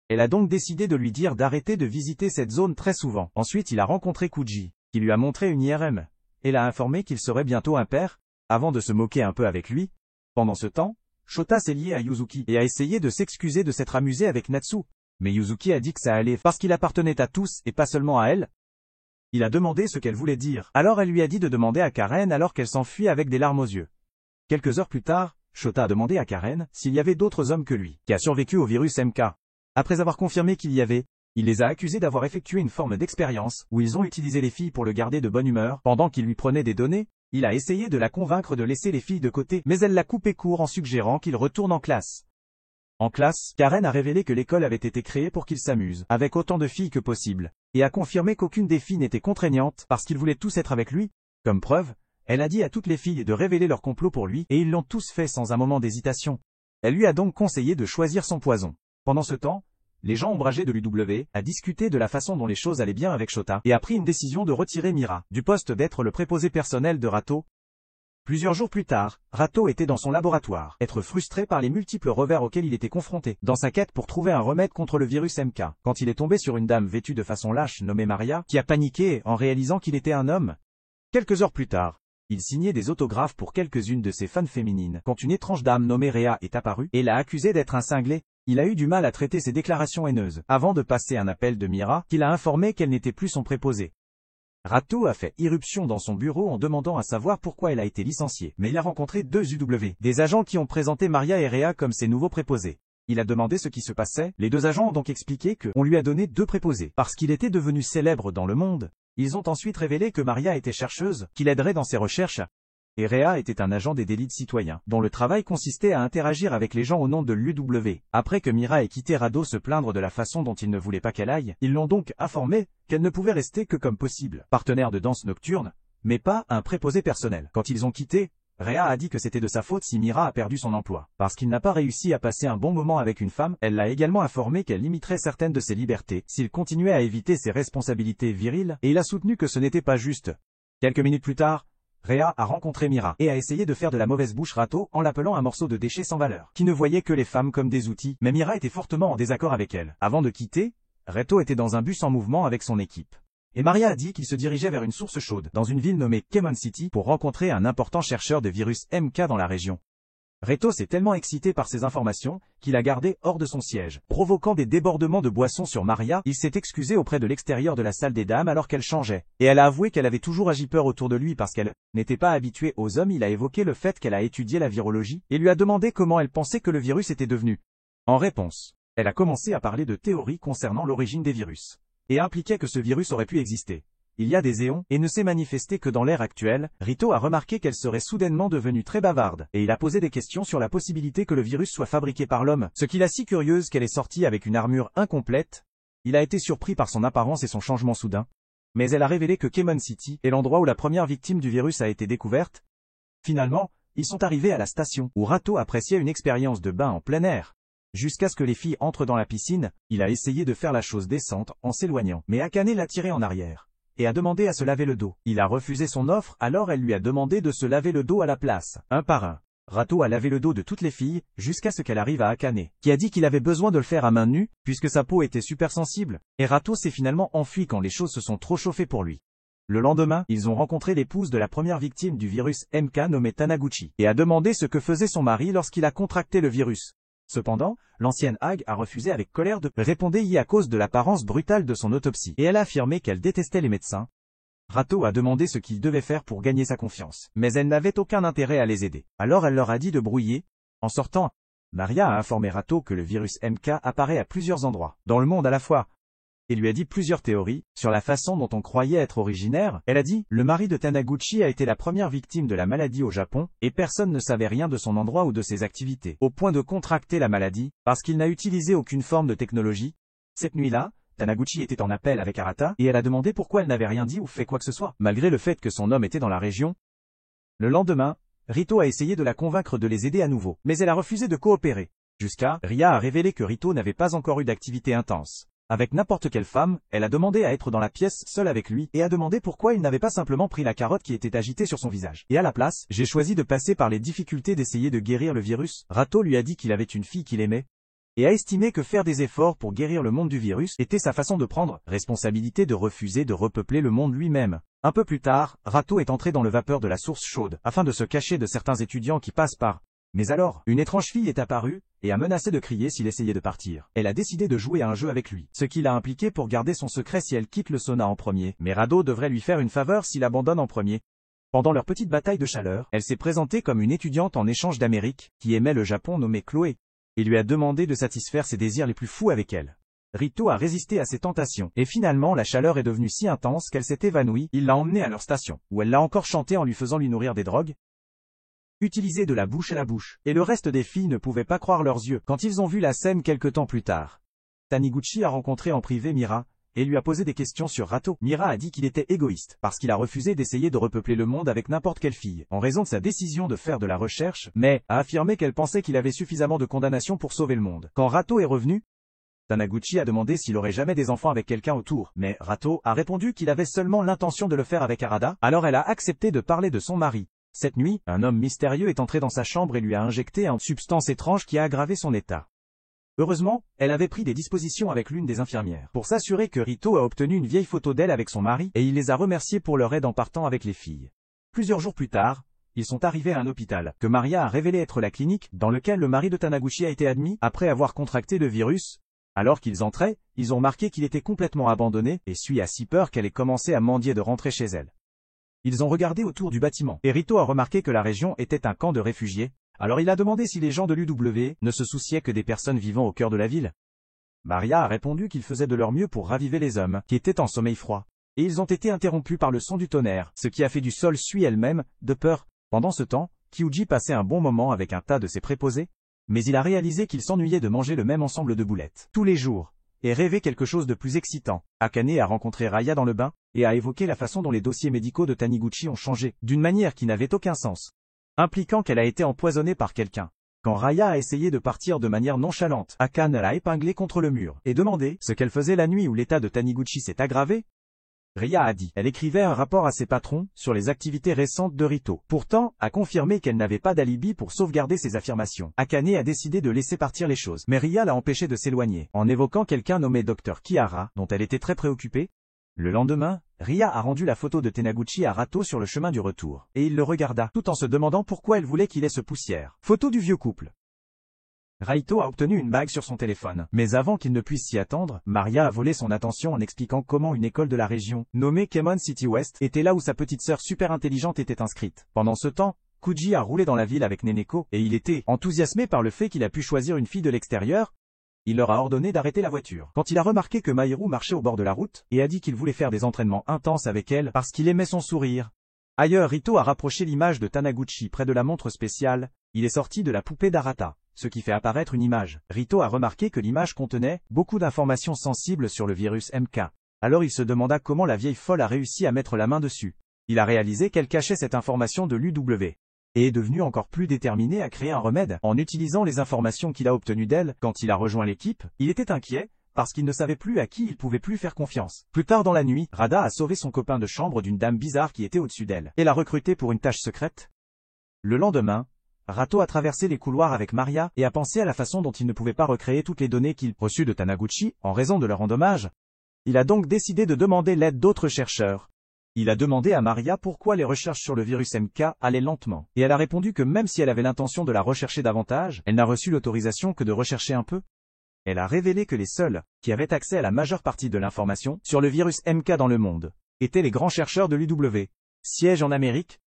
Elle a donc décidé de lui dire d'arrêter de visiter cette zone très souvent. Ensuite, il a rencontré Kuji, qui lui a montré une IRM, et l'a informé qu'il serait bientôt un père, avant de se moquer un peu avec lui. Pendant ce temps, Shota s'est lié à Yuzuki et a essayé de s'excuser de s'être amusé avec Natsu. Mais Yuzuki a dit que ça allait parce qu'il appartenait à tous et pas seulement à elle. Il a demandé ce qu'elle voulait dire. Alors elle lui a dit de demander à Karen alors qu'elle s'enfuit avec des larmes aux yeux. Quelques heures plus tard, Shota a demandé à Karen s'il y avait d'autres hommes que lui, qui a survécu au virus MK. Après avoir confirmé qu'il y avait, il les a accusés d'avoir effectué une forme d'expérience où ils ont utilisé les filles pour le garder de bonne humeur. Pendant qu'il lui prenait des données, il a essayé de la convaincre de laisser les filles de côté, mais elle l'a coupé court en suggérant qu'il retourne en classe. En classe, Karen a révélé que l'école avait été créée pour qu'ils s'amusent, avec autant de filles que possible, et a confirmé qu'aucune des filles n'était contraignante parce qu'ils voulaient tous être avec lui. Comme preuve, elle a dit à toutes les filles de révéler leur complot pour lui, et ils l'ont tous fait sans un moment d'hésitation. Elle lui a donc conseillé de choisir son poison. Pendant ce temps, les gens ombragés de l'UW a discuté de la façon dont les choses allaient bien avec Shota et a pris une décision de retirer Mira du poste d'être le préposé personnel de Rato. Plusieurs jours plus tard, Rato était dans son laboratoire, être frustré par les multiples revers auxquels il était confronté dans sa quête pour trouver un remède contre le virus MK, quand il est tombé sur une dame vêtue de façon lâche nommée Maria, qui a paniqué en réalisant qu'il était un homme. Quelques heures plus tard, il signait des autographes pour quelques-unes de ses fans féminines, quand une étrange dame nommée Rhea est apparue et l'a accusé d'être un cinglé. Il a eu du mal à traiter ses déclarations haineuses, avant de passer un appel de Mira, qui l'a informé qu'elle n'était plus son préposé. Rato a fait irruption dans son bureau en demandant à savoir pourquoi elle a été licenciée, mais il a rencontré deux UW, des agents qui ont présenté Maria et Rhea comme ses nouveaux préposés. Il a demandé ce qui se passait, les deux agents ont donc expliqué qu'on lui a donné deux préposés, parce qu'il était devenu célèbre dans le monde. Ils ont ensuite révélé que Maria était chercheuse, qui l'aiderait dans ses recherches, et Rhea était un agent des délits citoyens, dont le travail consistait à interagir avec les gens au nom de l'UW. Après que Mira ait quitté Rado se plaindre de la façon dont il ne voulait pas qu'elle aille, ils l'ont donc informé qu'elle ne pouvait rester que comme possible partenaire de danse nocturne, mais pas un préposé personnel. Quand ils ont quitté, Rhea a dit que c'était de sa faute si Mira a perdu son emploi, parce qu'il n'a pas réussi à passer un bon moment avec une femme. Elle l'a également informé qu'elle limiterait certaines de ses libertés s'il continuait à éviter ses responsabilités viriles, et il a soutenu que ce n'était pas juste. Quelques minutes plus tard, Rhea a rencontré Mira et a essayé de faire de la mauvaise bouche Rato en l'appelant un morceau de déchet sans valeur, qui ne voyait que les femmes comme des outils, mais Mira était fortement en désaccord avec elle. Avant de quitter, Rato était dans un bus en mouvement avec son équipe. Et Maria a dit qu'il se dirigeait vers une source chaude, dans une ville nommée Kemon City, pour rencontrer un important chercheur de virus MK dans la région. Rato s'est tellement excité par ces informations, qu'il a gardé hors de son siège, provoquant des débordements de boissons sur Maria. Il s'est excusé auprès de l'extérieur de la salle des dames alors qu'elle changeait, et elle a avoué qu'elle avait toujours agi peur autour de lui parce qu'elle n'était pas habituée aux hommes. Il a évoqué le fait qu'elle a étudié la virologie, et lui a demandé comment elle pensait que le virus était devenu. En réponse, elle a commencé à parler de théories concernant l'origine des virus, et impliquait que ce virus aurait pu exister il y a des éons, et ne s'est manifesté que dans l'ère actuelle. Rito a remarqué qu'elle serait soudainement devenue très bavarde, et il a posé des questions sur la possibilité que le virus soit fabriqué par l'homme, ce qui l'a si curieuse qu'elle est sortie avec une armure incomplète. Il a été surpris par son apparence et son changement soudain. Mais elle a révélé que Kemon City est l'endroit où la première victime du virus a été découverte. Finalement, ils sont arrivés à la station, où Rato appréciait une expérience de bain en plein air. Jusqu'à ce que les filles entrent dans la piscine, il a essayé de faire la chose décente en s'éloignant, mais Akane l'a tiré en arrière et a demandé à se laver le dos. Il a refusé son offre, alors elle lui a demandé de se laver le dos à la place, un par un. Rato a lavé le dos de toutes les filles, jusqu'à ce qu'elle arrive à Akane, qui a dit qu'il avait besoin de le faire à main nue, puisque sa peau était super sensible, et Rato s'est finalement enfui quand les choses se sont trop chauffées pour lui. Le lendemain, ils ont rencontré l'épouse de la première victime du virus MK nommée Tanaguchi, et a demandé ce que faisait son mari lorsqu'il a contracté le virus. Cependant, l'ancienne Hag a refusé avec colère de répondre à cause de l'apparence brutale de son autopsie, et elle a affirmé qu'elle détestait les médecins. Rato a demandé ce qu'il devait faire pour gagner sa confiance, mais elle n'avait aucun intérêt à les aider. Alors elle leur a dit de brouiller. En sortant, Maria a informé Rato que le virus MK apparaît à plusieurs endroits, dans le monde à la fois, et lui a dit plusieurs théories sur la façon dont on croyait être originaire. Elle a dit, le mari de Tanaguchi a été la première victime de la maladie au Japon, et personne ne savait rien de son endroit ou de ses activités, au point de contracter la maladie, parce qu'il n'a utilisé aucune forme de technologie. Cette nuit-là, Taniguchi était en appel avec Arata, et elle a demandé pourquoi elle n'avait rien dit ou fait quoi que ce soit, malgré le fait que son homme était dans la région. Le lendemain, Rito a essayé de la convaincre de les aider à nouveau, mais elle a refusé de coopérer. Jusqu'à, Ria a révélé que Rito n'avait pas encore eu d'activité intense. Avec n'importe quelle femme, elle a demandé à être dans la pièce seule avec lui, et a demandé pourquoi il n'avait pas simplement pris la carotte qui était agitée sur son visage. Et à la place, j'ai choisi de passer par les difficultés d'essayer de guérir le virus. Rato lui a dit qu'il avait une fille qu'il aimait, et a estimé que faire des efforts pour guérir le monde du virus était sa façon de prendre responsabilité de refuser de repeupler le monde lui-même. Un peu plus tard, Rato est entré dans le vapeur de la source chaude, afin de se cacher de certains étudiants qui passent par. Mais alors, une étrange fille est apparue, et a menacé de crier s'il essayait de partir. Elle a décidé de jouer à un jeu avec lui, ce qui l'a impliqué pour garder son secret si elle quitte le sauna en premier. Mais Rado devrait lui faire une faveur s'il abandonne en premier. Pendant leur petite bataille de chaleur, elle s'est présentée comme une étudiante en échange d'Amérique, qui aimait le Japon nommée Chloé, et lui a demandé de satisfaire ses désirs les plus fous avec elle. Rito a résisté à ses tentations, et finalement la chaleur est devenue si intense qu'elle s'est évanouie. Il l'a emmenée à leur station, où elle l'a encore chanté en lui faisant lui nourrir des drogues, utilisées de la bouche à la bouche, et le reste des filles ne pouvaient pas croire leurs yeux quand ils ont vu la scène quelque temps plus tard. Taniguchi a rencontré en privé Mira, et lui a posé des questions sur Rato. Mira a dit qu'il était égoïste, parce qu'il a refusé d'essayer de repeupler le monde avec n'importe quelle fille, en raison de sa décision de faire de la recherche, mais a affirmé qu'elle pensait qu'il avait suffisamment de condamnation pour sauver le monde. Quand Rato est revenu, Taniguchi a demandé s'il aurait jamais des enfants avec quelqu'un autour, mais Rato a répondu qu'il avait seulement l'intention de le faire avec Arada, alors elle a accepté de parler de son mari. Cette nuit, un homme mystérieux est entré dans sa chambre et lui a injecté une substance étrange qui a aggravé son état. Heureusement, elle avait pris des dispositions avec l'une des infirmières pour s'assurer que Rito a obtenu une vieille photo d'elle avec son mari, et il les a remerciés pour leur aide en partant avec les filles. Plusieurs jours plus tard, ils sont arrivés à un hôpital, que Maria a révélé être la clinique, dans lequel le mari de Taniguchi a été admis, après avoir contracté le virus. Alors qu'ils entraient, ils ont remarqué qu'il était complètement abandonné, et Sui a si peur qu'elle ait commencé à mendier de rentrer chez elle. Ils ont regardé autour du bâtiment, et Rito a remarqué que la région était un camp de réfugiés. Alors il a demandé si les gens de l'UW ne se souciaient que des personnes vivant au cœur de la ville. Maria a répondu qu'ils faisaient de leur mieux pour raviver les hommes, qui étaient en sommeil froid. Et ils ont été interrompus par le son du tonnerre, ce qui a fait du sol Sui elle-même, de peur. Pendant ce temps, Kyuji passait un bon moment avec un tas de ses préposés, mais il a réalisé qu'il s'ennuyait de manger le même ensemble de boulettes tous les jours, et rêvait quelque chose de plus excitant. Akane a rencontré Raya dans le bain, et a évoqué la façon dont les dossiers médicaux de Taniguchi ont changé, d'une manière qui n'avait aucun sens, impliquant qu'elle a été empoisonnée par quelqu'un. Quand Raya a essayé de partir de manière nonchalante, Akane l'a épinglée contre le mur, et demandé ce qu'elle faisait la nuit où l'état de Taniguchi s'est aggravé. Ria a dit, elle écrivait un rapport à ses patrons, sur les activités récentes de Rito. Pourtant, a confirmé qu'elle n'avait pas d'alibi pour sauvegarder ses affirmations. Akane a décidé de laisser partir les choses, mais Ria l'a empêché de s'éloigner, en évoquant quelqu'un nommé Dr Kihara, dont elle était très préoccupée. Le lendemain, Ria a rendu la photo de Taniguchi à Rato sur le chemin du retour, et il le regarda, tout en se demandant pourquoi elle voulait qu'il ait ce poussière. Photo du vieux couple. Raito a obtenu une bague sur son téléphone, mais avant qu'il ne puisse s'y attendre, Maria a volé son attention en expliquant comment une école de la région, nommée Kemon City West, était là où sa petite sœur super intelligente était inscrite. Pendant ce temps, Kuji a roulé dans la ville avec Neneko, et il était enthousiasmé par le fait qu'il a pu choisir une fille de l'extérieur. Il leur a ordonné d'arrêter la voiture. Quand il a remarqué que Mahiru marchait au bord de la route, et a dit qu'il voulait faire des entraînements intenses avec elle parce qu'il aimait son sourire. Ailleurs, Rito a rapproché l'image de Taniguchi près de la montre spéciale. Il est sorti de la poupée d'Arata, ce qui fait apparaître une image. Rito a remarqué que l'image contenait beaucoup d'informations sensibles sur le virus MK. Alors il se demanda comment la vieille folle a réussi à mettre la main dessus. Il a réalisé qu'elle cachait cette information de l'UW, et est devenu encore plus déterminé à créer un remède en utilisant les informations qu'il a obtenues d'elle. Quand il a rejoint l'équipe, il était inquiet, parce qu'il ne savait plus à qui il pouvait plus faire confiance. Plus tard dans la nuit, Rada a sauvé son copain de chambre d'une dame bizarre qui était au-dessus d'elle, et l'a recruté pour une tâche secrète. Le lendemain, Rato a traversé les couloirs avec Maria, et a pensé à la façon dont il ne pouvait pas recréer toutes les données qu'il reçut de Taniguchi, en raison de leur endommage. Il a donc décidé de demander l'aide d'autres chercheurs. Il a demandé à Maria pourquoi les recherches sur le virus MK allaient lentement, et elle a répondu que même si elle avait l'intention de la rechercher davantage, elle n'a reçu l'autorisation que de rechercher un peu. Elle a révélé que les seuls qui avaient accès à la majeure partie de l'information sur le virus MK dans le monde étaient les grands chercheurs de l'UW, siège en Amérique.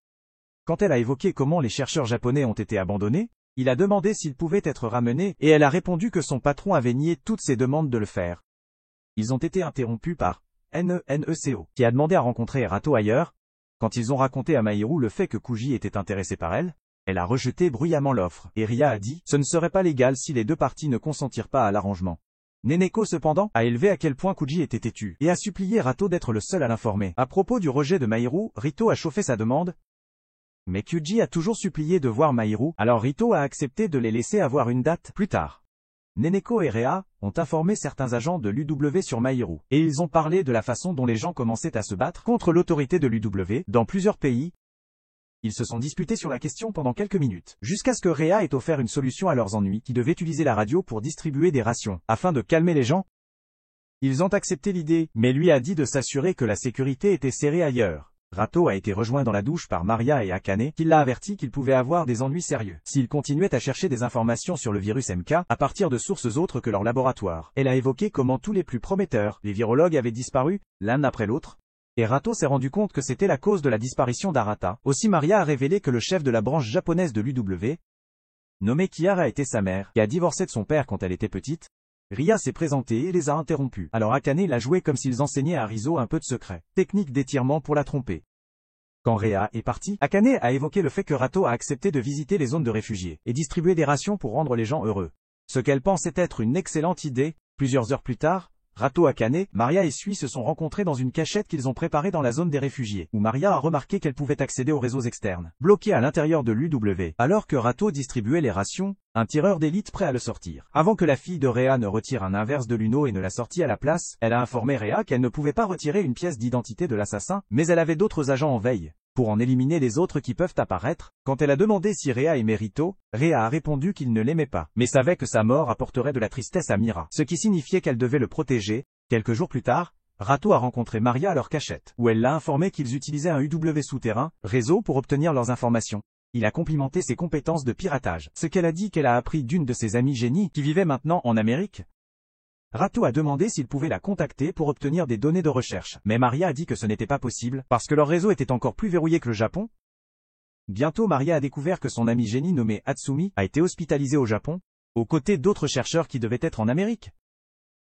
Quand elle a évoqué comment les chercheurs japonais ont été abandonnés, il a demandé s'ils pouvaient être ramenés, et elle a répondu que son patron avait nié toutes ses demandes de le faire. Ils ont été interrompus par NECO, qui a demandé à rencontrer Rato ailleurs. Quand ils ont raconté à Mahiru le fait que Kuji était intéressé par elle, elle a rejeté bruyamment l'offre, et Ria a dit « Ce ne serait pas légal si les deux parties ne consentirent pas à l'arrangement. Neneko cependant, a élevé à quel point Kuji était têtu, et a supplié Rato d'être le seul à l'informer. À propos du rejet de Mahiru, Rito a chauffé sa demande, mais Kuji a toujours supplié de voir Mahiru, alors Rito a accepté de les laisser avoir une date plus tard. Neneko et Rhea ont informé certains agents de l'UW sur Mahiru, et ils ont parlé de la façon dont les gens commençaient à se battre contre l'autorité de l'UW dans plusieurs pays. Ils se sont disputés sur la question pendant quelques minutes, jusqu'à ce que Rhea ait offert une solution à leurs ennuis, qui devait utiliser la radio pour distribuer des rations, afin de calmer les gens. Ils ont accepté l'idée, mais lui a dit de s'assurer que la sécurité était serrée ailleurs. Rato a été rejoint dans la douche par Maria et Akane, qui l'a averti qu'il pouvait avoir des ennuis sérieux s'il continuait à chercher des informations sur le virus MK, à partir de sources autres que leur laboratoire. Elle a évoqué comment tous les plus prometteurs, les virologues avaient disparu, l'un après l'autre, et Rato s'est rendu compte que c'était la cause de la disparition d'Arata. Aussi Maria a révélé que le chef de la branche japonaise de l'UW, nommé Kihara, était sa mère, qui a divorcé de son père quand elle était petite. Ria s'est présentée et les a interrompus. Alors Akane l'a joué comme s'ils enseignaient à Rizo un peu de secret. Technique d'étirement pour la tromper. Quand Rhea est partie, Akane a évoqué le fait que Rato a accepté de visiter les zones de réfugiés, et distribuer des rations pour rendre les gens heureux. Ce qu'elle pensait être une excellente idée. Plusieurs heures plus tard, Rato, Akane, Maria et Sui se sont rencontrés dans une cachette qu'ils ont préparée dans la zone des réfugiés, où Maria a remarqué qu'elle pouvait accéder aux réseaux externes, bloqués à l'intérieur de l'UW, alors que Rato distribuait les rations, un tireur d'élite prêt à le sortir. Avant que la fille de Rhea ne retire un inverse de l'Uno et ne la sortie à la place, elle a informé Rhea qu'elle ne pouvait pas retirer une pièce d'identité de l'assassin, mais elle avait d'autres agents en veille, pour en éliminer les autres qui peuvent apparaître. Quand elle a demandé si Rhea aimait Rito, Rhea a répondu qu'il ne l'aimait pas, mais savait que sa mort apporterait de la tristesse à Mira, ce qui signifiait qu'elle devait le protéger. Quelques jours plus tard, Rato a rencontré Maria à leur cachette, où elle l'a informé qu'ils utilisaient un UW souterrain, réseau pour obtenir leurs informations. Il a complimenté ses compétences de piratage, ce qu'elle a dit qu'elle a appris d'une de ses amies génies qui vivait maintenant en Amérique. Rato a demandé s'il pouvait la contacter pour obtenir des données de recherche, mais Maria a dit que ce n'était pas possible, parce que leur réseau était encore plus verrouillé que le Japon. Bientôt Maria a découvert que son ami génie nommé Hatsumi a été hospitalisé au Japon, aux côtés d'autres chercheurs qui devaient être en Amérique.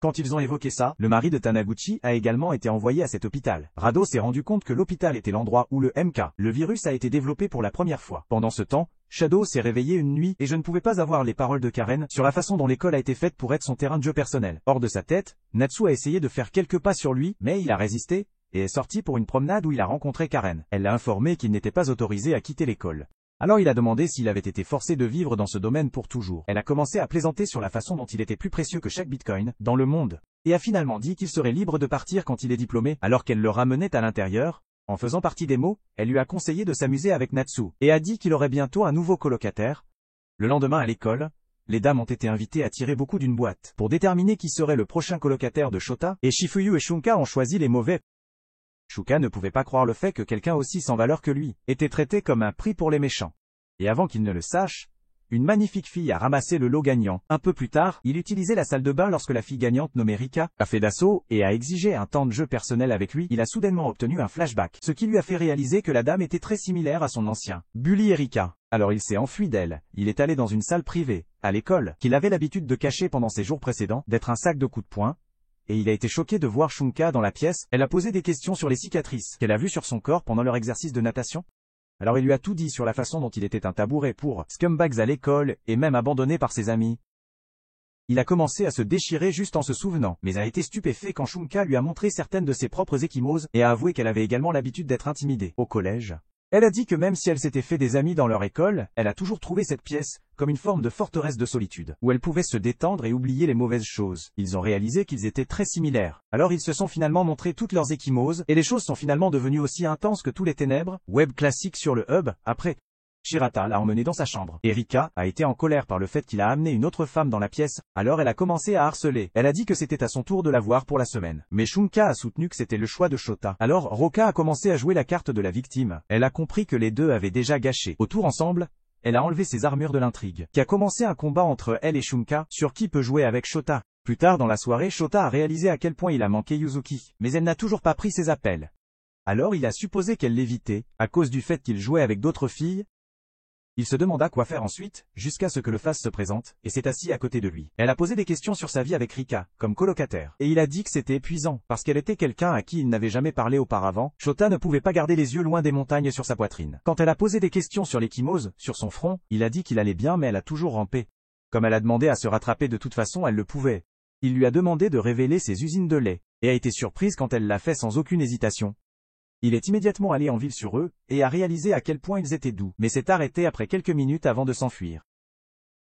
Quand ils ont évoqué ça, le mari de Taniguchi a également été envoyé à cet hôpital. Rado s'est rendu compte que l'hôpital était l'endroit où le MK, le virus, a été développé pour la première fois. Pendant ce temps, Shadow s'est réveillé une nuit et je ne pouvais pas avoir les paroles de Karen sur la façon dont l'école a été faite pour être son terrain de jeu personnel. Hors de sa tête, Natsu a essayé de faire quelques pas sur lui, mais il a résisté, et est sorti pour une promenade où il a rencontré Karen. Elle l'a informé qu'il n'était pas autorisé à quitter l'école. Alors il a demandé s'il avait été forcé de vivre dans ce domaine pour toujours. Elle a commencé à plaisanter sur la façon dont il était plus précieux que chaque bitcoin dans le monde, et a finalement dit qu'il serait libre de partir quand il est diplômé, alors qu'elle le ramenait à l'intérieur. En faisant partie des mots, elle lui a conseillé de s'amuser avec Natsu, et a dit qu'il aurait bientôt un nouveau colocataire. Le lendemain à l'école, les dames ont été invitées à tirer beaucoup d'une boîte, pour déterminer qui serait le prochain colocataire de Shota, et Shifuyu et Shunka ont choisi les mauvais. Shuka ne pouvait pas croire le fait que quelqu'un aussi sans valeur que lui était traité comme un prix pour les méchants. Et avant qu'il ne le sache, une magnifique fille a ramassé le lot gagnant. Un peu plus tard, il utilisait la salle de bain lorsque la fille gagnante nommée Rika a fait d'assaut et a exigé un temps de jeu personnel avec lui. Il a soudainement obtenu un flashback, ce qui lui a fait réaliser que la dame était très similaire à son ancien bully Erika. Alors il s'est enfui d'elle. Il est allé dans une salle privée, à l'école, qu'il avait l'habitude de cacher pendant ses jours précédents, d'être un sac de coups de poing. Et il a été choqué de voir Shunka dans la pièce. Elle a posé des questions sur les cicatrices qu'elle a vues sur son corps pendant leur exercice de natation. Alors il lui a tout dit sur la façon dont il était un tabouret pour scumbags à l'école, et même abandonné par ses amis. Il a commencé à se déchirer juste en se souvenant, mais a été stupéfait quand Shunka lui a montré certaines de ses propres ecchymoses, et a avoué qu'elle avait également l'habitude d'être intimidée. Au collège, elle a dit que même si elle s'était fait des amis dans leur école, elle a toujours trouvé cette pièce comme une forme de forteresse de solitude, où elle pouvait se détendre et oublier les mauvaises choses. Ils ont réalisé qu'ils étaient très similaires. Alors ils se sont finalement montré toutes leurs ecchymoses, et les choses sont finalement devenues aussi intenses que tous les ténèbres. Web classique sur le hub. Après, Shirata l'a emmené dans sa chambre. Erika a été en colère par le fait qu'il a amené une autre femme dans la pièce, alors elle a commencé à harceler. Elle a dit que c'était à son tour de la voir pour la semaine. Mais Shunka a soutenu que c'était le choix de Shota. Alors Roka a commencé à jouer la carte de la victime. Elle a compris que les deux avaient déjà gâché. Au tour ensemble, elle a enlevé ses armures de l'intrigue, qui a commencé un combat entre elle et Shunka, sur qui peut jouer avec Shota. Plus tard dans la soirée, Shota a réalisé à quel point il a manqué Yuzuki, mais elle n'a toujours pas pris ses appels. Alors il a supposé qu'elle l'évitait, à cause du fait qu'il jouait avec d'autres filles. Il se demanda quoi faire ensuite, jusqu'à ce que le face se présente, et s'est assis à côté de lui. Elle a posé des questions sur sa vie avec Rika, comme colocataire, et il a dit que c'était épuisant, parce qu'elle était quelqu'un à qui il n'avait jamais parlé auparavant. Shota ne pouvait pas garder les yeux loin des montagnes sur sa poitrine. Quand elle a posé des questions sur l'ecchymose, sur son front, il a dit qu'il allait bien mais elle a toujours rampé. Comme elle a demandé à se rattraper de toute façon elle le pouvait. Il lui a demandé de révéler ses usines de lait, et a été surprise quand elle l'a fait sans aucune hésitation. Il est immédiatement allé en ville sur eux, et a réalisé à quel point ils étaient doux, mais s'est arrêté après quelques minutes avant de s'enfuir.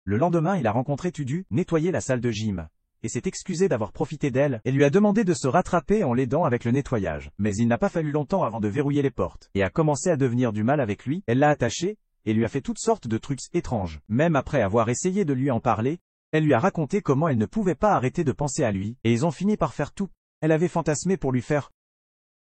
Le lendemain, il a rencontré Tudu, nettoyer la salle de gym, et s'est excusé d'avoir profité d'elle, et lui a demandé de se rattraper en l'aidant avec le nettoyage. Mais il n'a pas fallu longtemps avant de verrouiller les portes, et a commencé à devenir du mal avec lui. Elle l'a attaché, et lui a fait toutes sortes de trucs étranges. Même après avoir essayé de lui en parler, elle lui a raconté comment elle ne pouvait pas arrêter de penser à lui, et ils ont fini par faire tout. Elle avait fantasmé pour lui faire.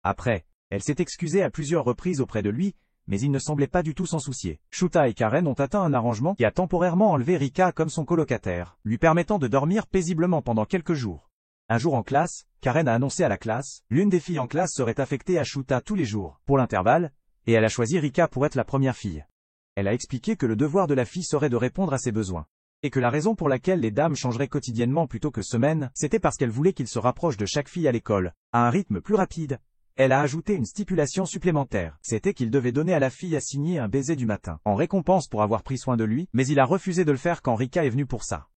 Après, elle s'est excusée à plusieurs reprises auprès de lui, mais il ne semblait pas du tout s'en soucier. Shota et Karen ont atteint un arrangement qui a temporairement enlevé Rika comme son colocataire, lui permettant de dormir paisiblement pendant quelques jours. Un jour en classe, Karen a annoncé à la classe, l'une des filles en classe serait affectée à Shota tous les jours, pour l'intervalle, et elle a choisi Rika pour être la première fille. Elle a expliqué que le devoir de la fille serait de répondre à ses besoins, et que la raison pour laquelle les dames changeraient quotidiennement plutôt que semaine, c'était parce qu'elle voulait qu'il se rapproche de chaque fille à l'école, à un rythme plus rapide. Elle a ajouté une stipulation supplémentaire, c'était qu'il devait donner à la fille assignée un baiser du matin, en récompense pour avoir pris soin de lui, mais il a refusé de le faire quand Rika est venue pour ça.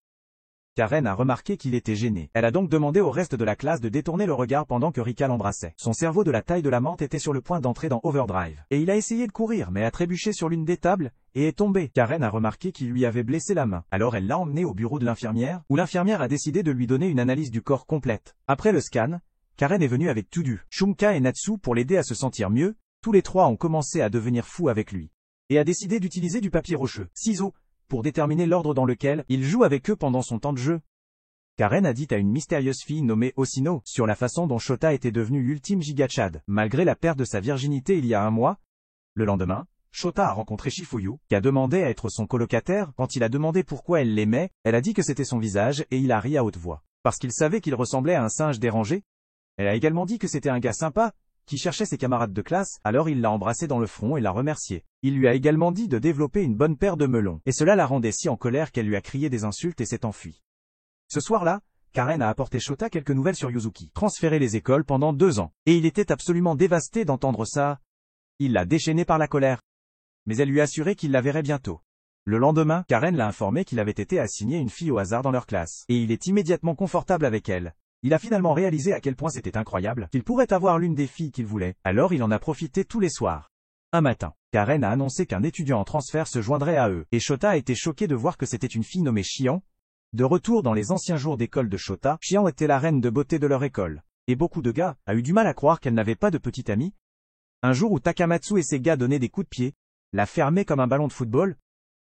Karen a remarqué qu'il était gêné. Elle a donc demandé au reste de la classe de détourner le regard pendant que Rika l'embrassait. Son cerveau de la taille de la menthe était sur le point d'entrer dans Overdrive. Et il a essayé de courir mais a trébuché sur l'une des tables, et est tombé. Karen a remarqué qu'il lui avait blessé la main. Alors elle l'a emmené au bureau de l'infirmière, où l'infirmière a décidé de lui donner une analyse du corps complète. Après le scan, Karen est venue avec Tudu, Shumka et Natsu pour l'aider à se sentir mieux. Tous les trois ont commencé à devenir fous avec lui, et a décidé d'utiliser du papier rocheux, ciseaux, pour déterminer l'ordre dans lequel il joue avec eux pendant son temps de jeu. Karen a dit à une mystérieuse fille nommée Osino sur la façon dont Shota était devenu l'ultime Giga-Chad, malgré la perte de sa virginité il y a un mois. Le lendemain, Shota a rencontré Shifuyu, qui a demandé à être son colocataire. Quand il a demandé pourquoi elle l'aimait, elle a dit que c'était son visage et il a ri à haute voix, parce qu'il savait qu'il ressemblait à un singe dérangé. Elle a également dit que c'était un gars sympa, qui cherchait ses camarades de classe, alors il l'a embrassé dans le front et l'a remercié. Il lui a également dit de développer une bonne paire de melons, et cela la rendait si en colère qu'elle lui a crié des insultes et s'est enfuie. Ce soir-là, Karen a apporté Shota quelques nouvelles sur Yuzuki, transféré les écoles pendant 2 ans, et il était absolument dévasté d'entendre ça. Il l'a déchaîné par la colère. Mais elle lui a assuré qu'il la verrait bientôt. Le lendemain, Karen l'a informé qu'il avait été assigné une fille au hasard dans leur classe, et il est immédiatement confortable avec elle. Il a finalement réalisé à quel point c'était incroyable, qu'il pourrait avoir l'une des filles qu'il voulait, alors il en a profité tous les soirs. Un matin, Karen a annoncé qu'un étudiant en transfert se joindrait à eux, et Shota a été choqué de voir que c'était une fille nommée Shion. De retour dans les anciens jours d'école de Shota, Shion était la reine de beauté de leur école, et beaucoup de gars a eu du mal à croire qu'elle n'avait pas de petite amie. Un jour où Takamatsu et ses gars donnaient des coups de pied, la fermée comme un ballon de football,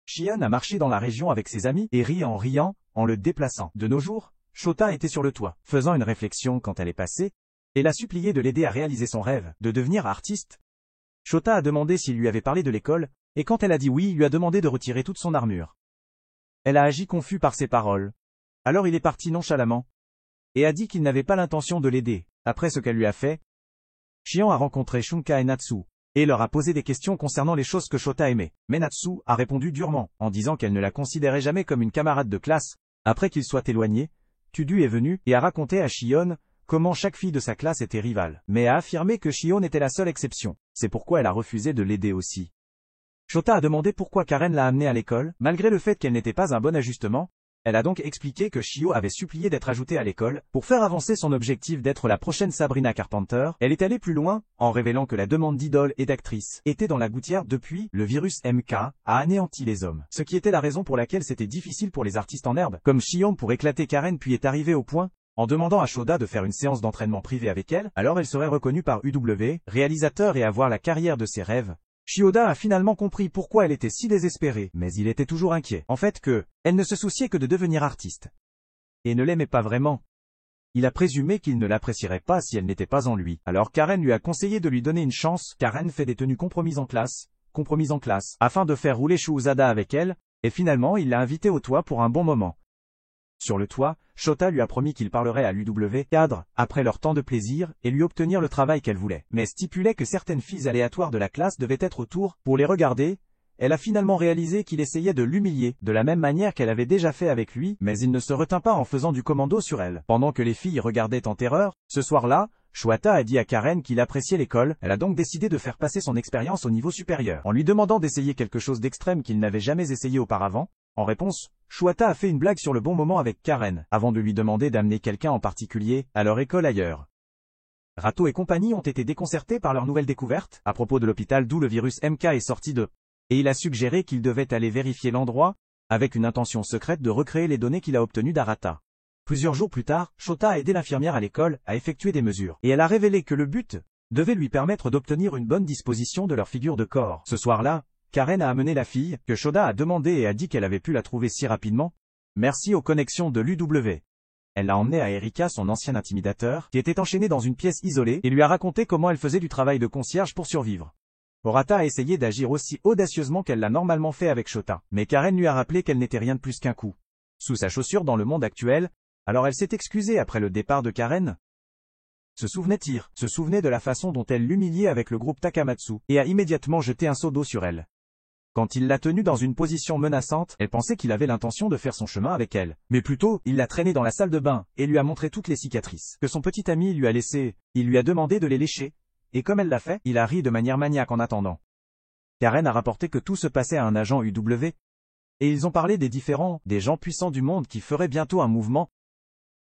Shion a marché dans la région avec ses amis, et rit en riant, en le déplaçant. De nos jours, Shota était sur le toit, faisant une réflexion quand elle est passée, et l'a supplié de l'aider à réaliser son rêve, de devenir artiste. Shota a demandé s'il lui avait parlé de l'école, et quand elle a dit oui, il lui a demandé de retirer toute son armure. Elle a agi confus par ses paroles. Alors il est parti nonchalamment, et a dit qu'il n'avait pas l'intention de l'aider. Après ce qu'elle lui a fait, Shion a rencontré Shunka et Natsu, et leur a posé des questions concernant les choses que Shota aimait. Mais Natsu a répondu durement, en disant qu'elle ne la considérait jamais comme une camarade de classe. Après qu'ils soient éloignés, Tudu est venu et a raconté à Shion comment chaque fille de sa classe était rivale, mais a affirmé que Shion était la seule exception. C'est pourquoi elle a refusé de l'aider aussi. Shota a demandé pourquoi Karen l'a amenée à l'école, malgré le fait qu'elle n'était pas un bon ajustement. Elle a donc expliqué que Shio avait supplié d'être ajoutée à l'école, pour faire avancer son objectif d'être la prochaine Sabrina Carpenter. Elle est allée plus loin, en révélant que la demande d'idoles et d'actrices était dans la gouttière depuis le virus MK a anéanti les hommes. Ce qui était la raison pour laquelle c'était difficile pour les artistes en herbe, comme Shion pour éclater Karen, puis est arrivé au point, en demandant à Shoda de faire une séance d'entraînement privée avec elle, alors elle serait reconnue par UW, réalisateur, et avoir la carrière de ses rêves. Shioda a finalement compris pourquoi elle était si désespérée, mais il était toujours inquiet. En fait elle ne se souciait que de devenir artiste. Et ne l'aimait pas vraiment. Il a présumé qu'il ne l'apprécierait pas si elle n'était pas en lui. Alors Karen lui a conseillé de lui donner une chance. Karen fait des tenues compromises en classe, afin de faire rouler Shuuzada avec elle, et finalement il l'a invitée au toit pour un bon moment. Sur le toit, Shota lui a promis qu'il parlerait à l'UW cadre, après leur temps de plaisir, et lui obtenir le travail qu'elle voulait, mais stipulait que certaines filles aléatoires de la classe devaient être autour, pour les regarder. Elle a finalement réalisé qu'il essayait de l'humilier, de la même manière qu'elle avait déjà fait avec lui, mais il ne se retint pas en faisant du commando sur elle. Pendant que les filles regardaient en terreur, ce soir-là, Shota a dit à Karen qu'il appréciait l'école. Elle a donc décidé de faire passer son expérience au niveau supérieur, en lui demandant d'essayer quelque chose d'extrême qu'il n'avait jamais essayé auparavant. En réponse, Shota a fait une blague sur le bon moment avec Karen, avant de lui demander d'amener quelqu'un en particulier à leur école ailleurs. Rato et compagnie ont été déconcertés par leur nouvelle découverte, à propos de l'hôpital d'où le virus MK est sorti de. Et il a suggéré qu'ils devaient aller vérifier l'endroit, avec une intention secrète de recréer les données qu'il a obtenues d'Arata. Plusieurs jours plus tard, Shota a aidé l'infirmière à l'école à effectuer des mesures, et elle a révélé que le but devait lui permettre d'obtenir une bonne disposition de leur figure de corps. Ce soir-là, Karen a amené la fille, que Shota a demandé et a dit qu'elle avait pu la trouver si rapidement, merci aux connexions de l'UW. Elle l'a emmenée à Erika, son ancien intimidateur, qui était enchaîné dans une pièce isolée, et lui a raconté comment elle faisait du travail de concierge pour survivre. Arata a essayé d'agir aussi audacieusement qu'elle l'a normalement fait avec Shota, mais Karen lui a rappelé qu'elle n'était rien de plus qu'un coup sous sa chaussure dans le monde actuel, alors elle s'est excusée après le départ de Karen. Se souvenait de la façon dont elle l'humiliait avec le groupe Takamatsu, et a immédiatement jeté un seau d'eau sur elle. Quand il l'a tenue dans une position menaçante, elle pensait qu'il avait l'intention de faire son chemin avec elle. Mais plutôt, il l'a traînée dans la salle de bain, et lui a montré toutes les cicatrices que son petit ami lui a laissées. Il lui a demandé de les lécher. Et comme elle l'a fait, il a ri de manière maniaque en attendant. Karen a rapporté que tout se passait à un agent UW. Et ils ont parlé des gens puissants du monde qui feraient bientôt un mouvement.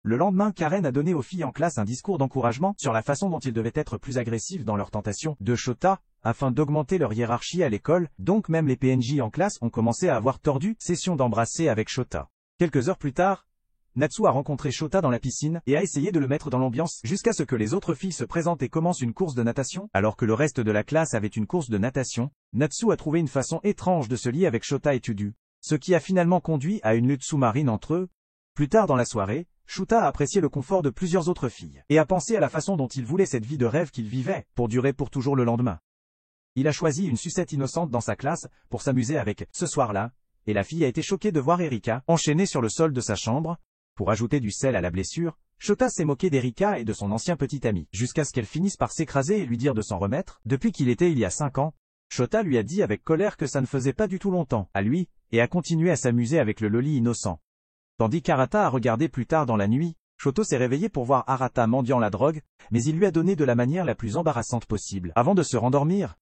Le lendemain, Karen a donné aux filles en classe un discours d'encouragement sur la façon dont ils devaient être plus agressifs dans leur tentation de Shota, afin d'augmenter leur hiérarchie à l'école, donc même les PNJ en classe ont commencé à avoir tordu session d'embrasser avec Shota. Quelques heures plus tard, Natsu a rencontré Shota dans la piscine et a essayé de le mettre dans l'ambiance jusqu'à ce que les autres filles se présentent et commencent une course de natation. Alors que le reste de la classe avait une course de natation, Natsu a trouvé une façon étrange de se lier avec Shota et Tudu, ce qui a finalement conduit à une lutte sous-marine entre eux. Plus tard dans la soirée, Shota a apprécié le confort de plusieurs autres filles, et a pensé à la façon dont il voulait cette vie de rêve qu'il vivait, pour durer pour toujours le lendemain. Il a choisi une sucette innocente dans sa classe, pour s'amuser avec, ce soir-là, et la fille a été choquée de voir Erika, enchaînée sur le sol de sa chambre. Pour ajouter du sel à la blessure, Shota s'est moqué d'Erika et de son ancien petit ami, jusqu'à ce qu'elle finisse par s'écraser et lui dire de s'en remettre. Depuis qu'il était il y a 5 ans, Shota lui a dit avec colère que ça ne faisait pas du tout longtemps, à lui, et a continué à s'amuser avec le loli innocent. Tandis qu'Arata a regardé plus tard dans la nuit, Shoto s'est réveillé pour voir Arata mendiant la drogue, mais il lui a donné de la manière la plus embarrassante possible, avant de se rendormir.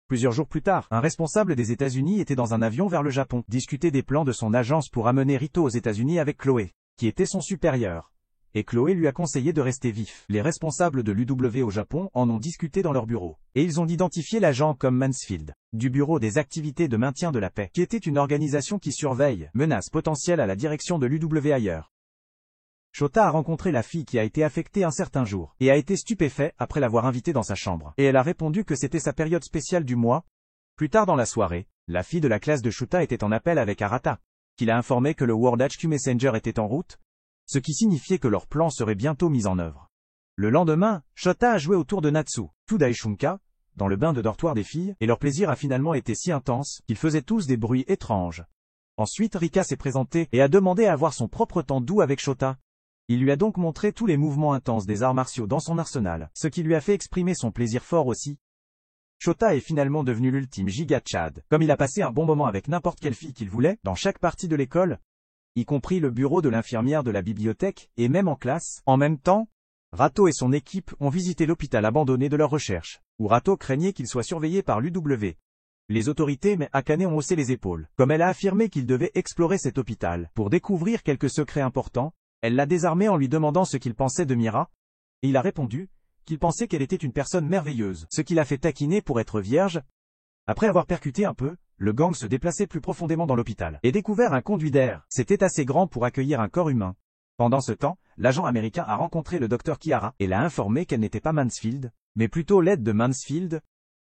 Plusieurs jours plus tard, un responsable des États-Unis était dans un avion vers le Japon, discuter des plans de son agence pour amener Rito aux États-Unis avec Chloé, qui était son supérieur. Et Chloé lui a conseillé de rester vif. Les responsables de l'UW au Japon en ont discuté dans leur bureau, et ils ont identifié l'agent comme Mansfield, du Bureau des activités de maintien de la paix, qui était une organisation qui surveille, menace potentielle à la direction de l'UW ailleurs. Shota a rencontré la fille qui a été affectée un certain jour, et a été stupéfait après l'avoir invitée dans sa chambre, et elle a répondu que c'était sa période spéciale du mois. Plus tard dans la soirée, la fille de la classe de Shota était en appel avec Arata, qui l'a informé que le World HQ Messenger était en route, ce qui signifiait que leur plan serait bientôt mis en œuvre. Le lendemain, Shota a joué autour de Natsu, Tuda et Shunka, dans le bain de dortoir des filles, et leur plaisir a finalement été si intense qu'ils faisaient tous des bruits étranges. Ensuite Rika s'est présentée et a demandé à avoir son propre temps doux avec Shota. Il lui a donc montré tous les mouvements intenses des arts martiaux dans son arsenal, ce qui lui a fait exprimer son plaisir fort aussi. Shota est finalement devenu l'ultime giga Chad, comme il a passé un bon moment avec n'importe quelle fille qu'il voulait, dans chaque partie de l'école, y compris le bureau de l'infirmière de la bibliothèque, et même en classe. En même temps, Rato et son équipe ont visité l'hôpital abandonné de leur recherche, où Rato craignait qu'il soit surveillé par l'UW. Les autorités mais Akane ont haussé les épaules. Comme elle a affirmé qu'il devait explorer cet hôpital pour découvrir quelques secrets importants, elle l'a désarmé en lui demandant ce qu'il pensait de Mira, et il a répondu qu'il pensait qu'elle était une personne merveilleuse, ce qui l'a fait taquiner pour être vierge. Après avoir percuté un peu, le gang se déplaçait plus profondément dans l'hôpital, et découvert un conduit d'air. C'était assez grand pour accueillir un corps humain. Pendant ce temps, l'agent américain a rencontré le docteur Kiara, et l'a informé qu'elle n'était pas Mansfield, mais plutôt l'aide de Mansfield.